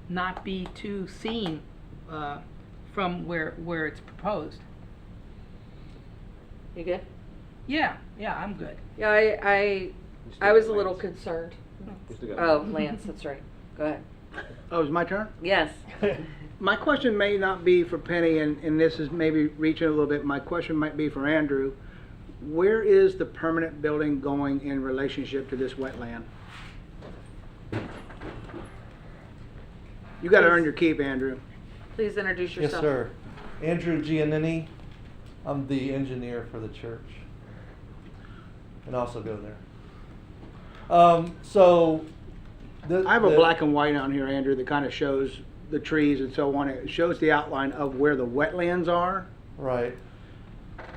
not be too seen from where it's proposed. You good? Yeah, I'm good. Yeah, I was a little concerned. Oh, Lance, that's right. Go ahead. Oh, it's my turn? Yes. My question may not be for Penny, and this is maybe reaching a little bit. My question might be for Andrew. Where is the permanent building going in relationship to this wetland? You gotta earn your keep, Andrew. Please introduce yourself. Yes, sir. Andrew Giannini. I'm the engineer for the church. And also go there. I have a black and white on here, Andrew, that kind of shows the trees and so on. It shows the outline of where the wetlands are. Right.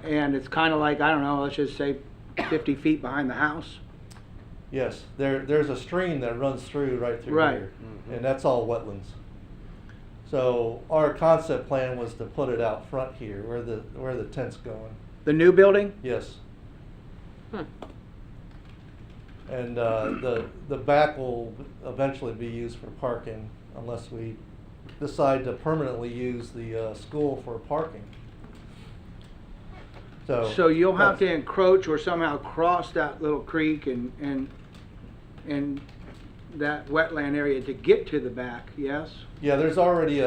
And it's kind of like, I don't know, let's just say 50 feet behind the house. Yes, there's a stream that runs through right through Right. here, and that's all wetlands. So our concept plan was to put it out front here, where the tent's going. The new building? Yes. Hmm. And the back will eventually be used for parking, unless we decide to permanently use the school for parking. So you'll have to encroach or somehow cross that little creek and that wetland area to get to the back, yes? Yeah, there's already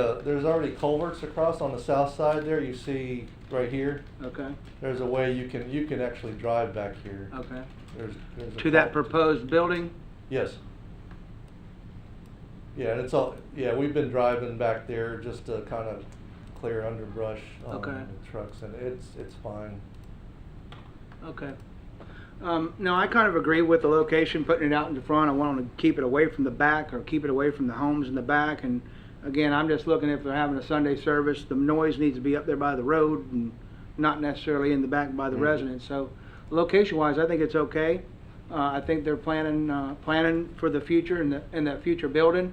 culverts across on the south side there. You see right here. Okay. There's a way you can actually drive back here. Okay. There's a To that culvert. proposed building? Yes. Yeah, and it's all. Yeah, we've been driving back there just to kind of clear underbrush on Okay. the trucks, and it's fine. Okay. No, I kind of agree with the location, putting it out in the front. I want to keep it away from the back or keep it away from the homes in the back. And again, I'm just looking if they're having a Sunday service, the noise needs to be up there by the road and not necessarily in the back by the residents. So location-wise, I think it's okay. I think they're planning for the future and that future building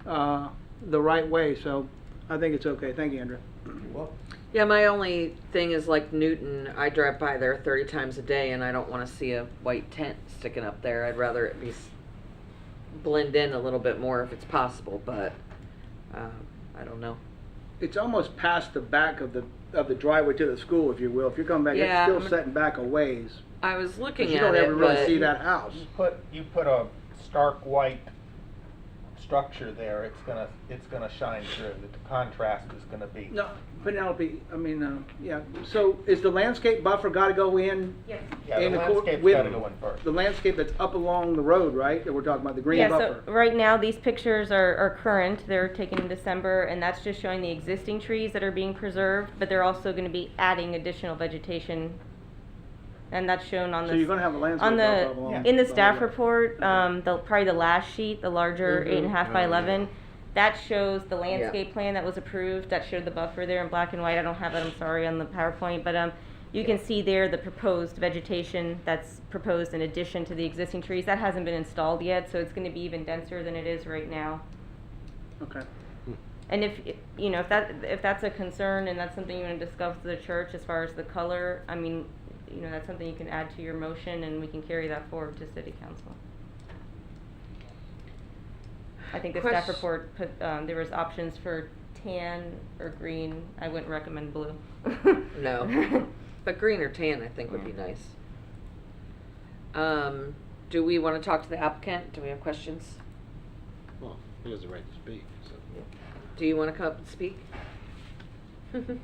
the right way. So I think it's okay. Thank you, Andrew. Yeah, my only thing is like Newton, I drive by there 30 times a day and I don't want to see a white tent sticking up there. I'd rather it be blend in a little bit more if it's possible, but I don't know. It's almost past the back of the driveway to the school, if you will. If you're coming back, Yeah, it's still setting back a ways. I was looking 'Cause at you don't it, ever really but see that house. You put a stark white structure there, it's gonna shine through. The contrast is gonna be. No, Penelope, I mean, yeah. So is the landscape buffer got to go in? Yes. Yeah, the landscape's with gotta go in first. the landscape that's up along the road, right? That we're talking about, the green Yeah, buffer. so right now, these pictures are current, they're taken in December, and that's just showing the existing trees that are being preserved, but they're also gonna be adding additional vegetation. And that's shown on So the you're gonna have a landscape on buffer the along in the the staff whole way. report, probably the last sheet, the larger 8.5 by 11. That shows the landscape plan that was approved. That showed the buffer there in black and white. I don't have it, I'm sorry, on the PowerPoint, but you can see there the proposed vegetation that's proposed in addition to the existing trees. That hasn't been installed yet, so it's going to be even denser than it is right now. Okay. And if if that's a concern and that's something you want to discuss with the church as far as the color, I mean, that's something you can add to your motion and we can carry that forward to City Council. I think the staff report put, there was options for tan or green. I wouldn't recommend blue. no. But green or tan I think would be nice. Do we want to talk to the applicant? Do we have questions? Well, he has the right to speak. So. Do you want to come up and speak? I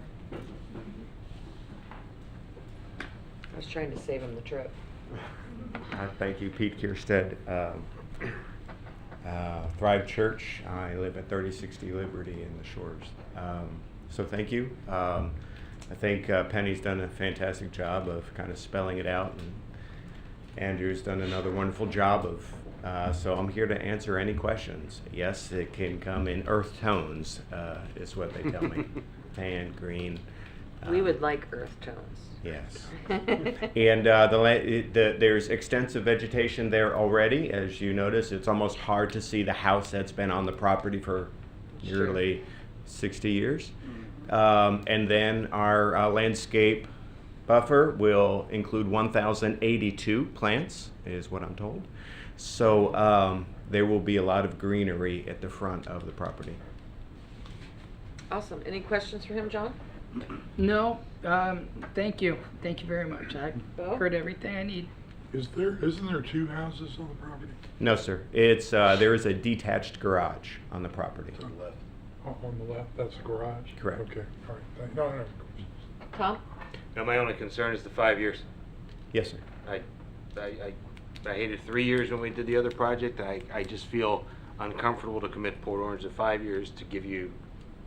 was trying to save him the trip. Thank you, Pete Kierstead. Thrive Church. I live at 3060 Liberty in the Shores. So thank you. I think Penny's done a fantastic job of kind of spelling it out, and Andrew's done another wonderful job of. So I'm here to answer any questions. Yes, it can come in earth tones, is what they tell me. Tan, green. We would like earth tones. Yes. And there's extensive vegetation there already. As you notice, it's almost hard to see the house that's been on the property for nearly 60 years. And then our landscape buffer will include 1,082 plants, is what I'm told. So there will be a lot of greenery at the front of the property. Awesome. Any questions for him, John? No, thank you. Thank you very much. I Bo? heard everything I need. Isn't there two houses on the property? No, sir. It's there is a detached garage on the property. On the left, that's the garage? Correct. Okay, all right. No. Tom? Now, my only concern is the 5 years. Yes, sir. I hated 3 years when we did the other project. I just feel uncomfortable to commit Port Orange to 5 years to give you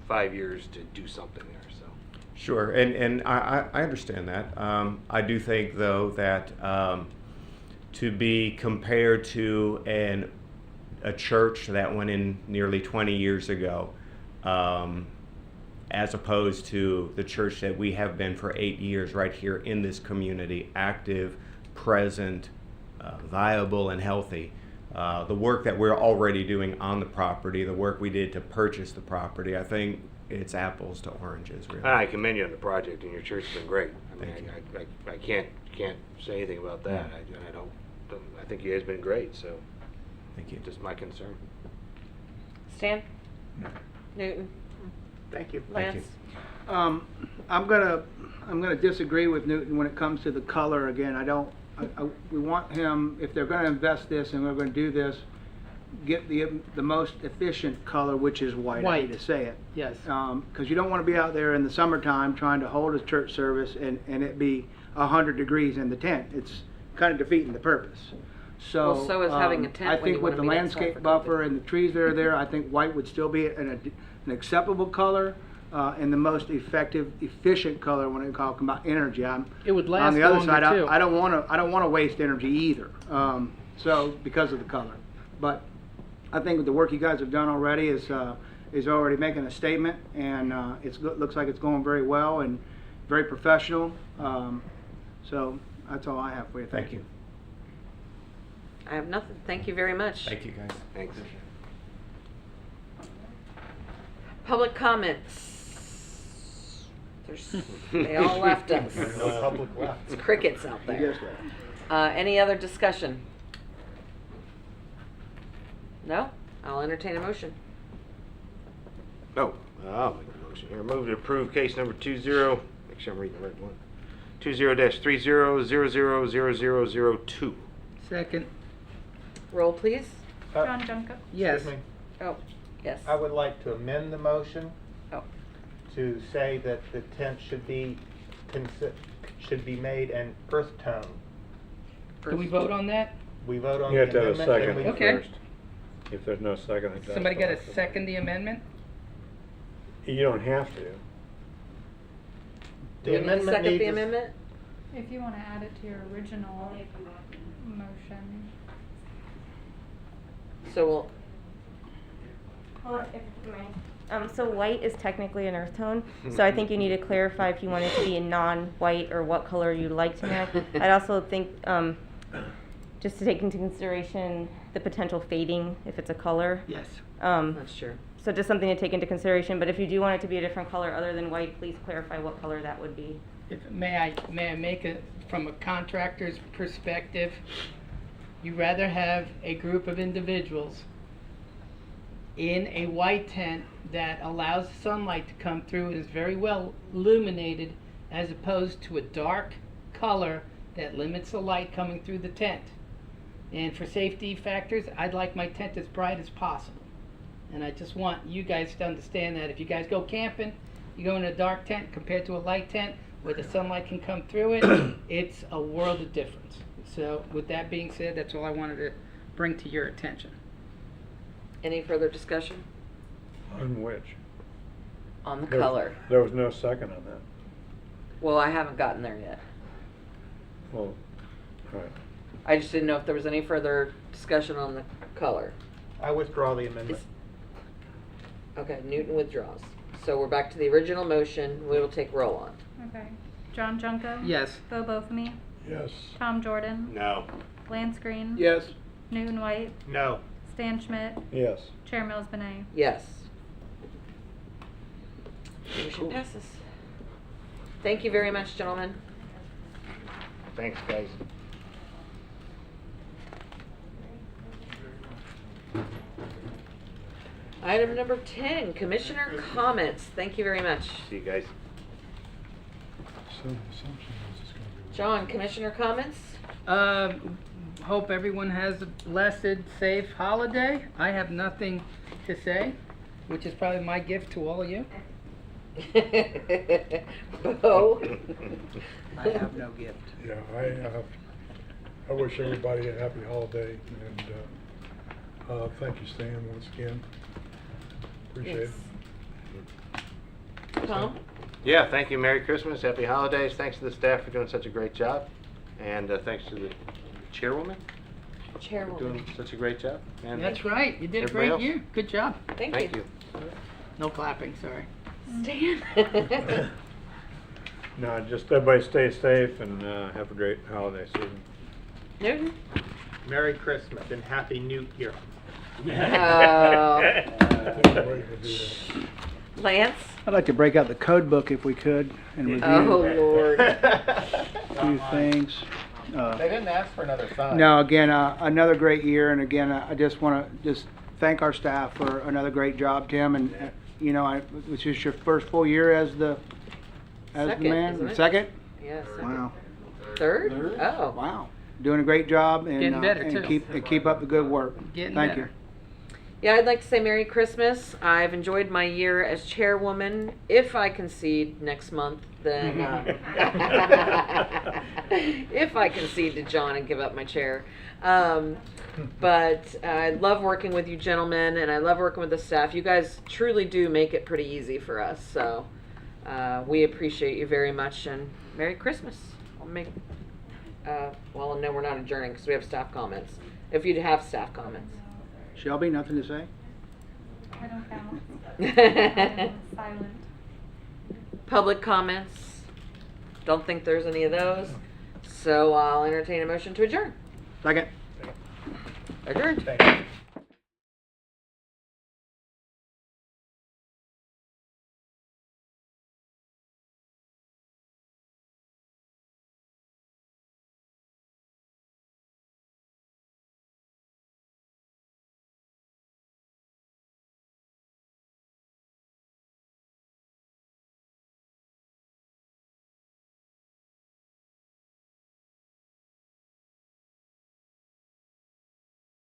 5 years to do something there. So. Sure, and I understand that. I do think, though, that to be compared to a church that went in nearly 20 years ago, as opposed to the church that we have been for 8 years right here in this community, active, present, viable, and healthy. The work that we're already doing on the property, the work we did to purchase the property, I think it's apples to oranges, really. I commend you on the project, and your church has been great. I can't say anything about that. I think you guys have been great. So, thank you. Just my concern. Stan? Newton? Thank you. Lance? I'm gonna disagree with Newton when it comes to the color. Again, we want him, if they're gonna invest this and we're gonna do this, get the most efficient color, which is white. I hate to say it. Yes. Because you don't want to be out there in the summertime trying to hold a church service and it be 100 degrees in the tent. It's kind of defeating the purpose. So, Well, so is having a tent I when you think with wanna the be outside landscape for buffer and the trees that are there, I think white would still be an acceptable color and the most effective, efficient color when it talks about energy. It would last on the other longer, side. too. I don't want to waste energy either. So because of the color, but I think the work you guys have done already is is already making a statement, and looks like it's going very well and very professional. So that's all I have for you. Thank you. I have nothing. Thank you very much. Thank you, guys. Thanks. Public comments. They all left us. No public left. It's crickets out You there. just left. Any other discussion? No? I'll entertain a motion. No, I'll make a motion here. Move to approve case number 20, make sure I'm reading the right one. 20-30000002. Second. Roll, please. John Junko. Yes. Excuse me. Oh, yes. I would like to amend the motion Oh, to say that the tent should be made an earth tone. Do we vote on that? We vote on You the have to have a amendment. second then we- Okay. first. If there's no second, it does Somebody go got to after. second the amendment? You don't have to. do The we need to amendment second needs the a- amendment? If you want to add it to your original motion. So we'll, So white is technically an earth tone, so I think you need to clarify if you want it to be a non-white or what color you'd like to know. I'd also think, just to take into consideration the potential fading if it's a color. Yes. that's true. So just something to take into consideration, but if you do want it to be a different color other than white, please clarify what color that would be. May I make it from a contractor's perspective? You'd rather have a group of individuals in a white tent that allows sunlight to come through and is very well illuminated, as opposed to a dark color that limits the light coming through the tent. And for safety factors, I'd like my tent as bright as possible. And I just want you guys to understand that if you guys go camping, you go in a dark tent compared to a light tent where the sunlight can come through it, it's a world of difference. So with that being said, that's all I wanted to bring to your attention. Any further discussion On which? on the There- color? There was no second on that. Well, I haven't gotten there yet. Well, all right. I just didn't know if there was any further discussion on the color. I withdraw the amendment. Okay, Newton withdraws. So we're back to the original motion. We will take roll on. Okay. John Junko. Yes. Bo Bothamy. Yes. Tom Jordan. No. Lance Green. Yes. Newton White. No. Stan Schmidt. Yes. Chair Mills Benet. Yes. Motion passes. Thank you very much, gentlemen. Thanks, guys. Item number 10, Commissioner comments. Thank you very much. See you guys. So the assumption is it's gonna be. John, Commissioner comments? Hope everyone has a blessed, safe holiday. I have nothing to say, which is probably my gift to all of you. Bo? I have no gift. Yeah, I wish everybody a happy holiday, and thank you, Stan, once again. Appreciate it. Tom? Yeah, thank you. Merry Christmas. Happy holidays. Thanks to the staff for doing such a great job. And thanks to the chairwoman for Chairwoman. doing such a great job. And That's right. You did a everybody great else. year. Good job. Thank you. No clapping, sorry. Stan? No, just everybody stay safe and have a great holiday season. Newton? Merry Christmas and Happy New Year. Lance? I'd like to break out the code book if we could and review Oh, Lord. a few things. They didn't ask for another sign. No, again, another great year, and again, I just want to just thank our staff for another great job, Tim, and you know, which is your first full year as the Second, man. isn't it? Second? Yes. Wow. Third? Oh. Wow. Doing a great job, and Getting better, and too. keep up the good work. Getting Thank better. you. Yeah, I'd like to say Merry Christmas. I've enjoyed my year as chairwoman. If I concede next month, then if I concede to John and give up my chair. But I love working with you gentlemen, and I love working with the staff. You guys truly do make it pretty easy for us. So we appreciate you very much, and Merry Christmas. I'll make. Well, no, we're not adjourning because we have staff comments. If you'd have staff comments. Shelby, nothing to say? I don't count. I'm silent. Public comments? Don't think there's any of those. So I'll entertain a motion to adjourn. Second. Adjourned. Thank you.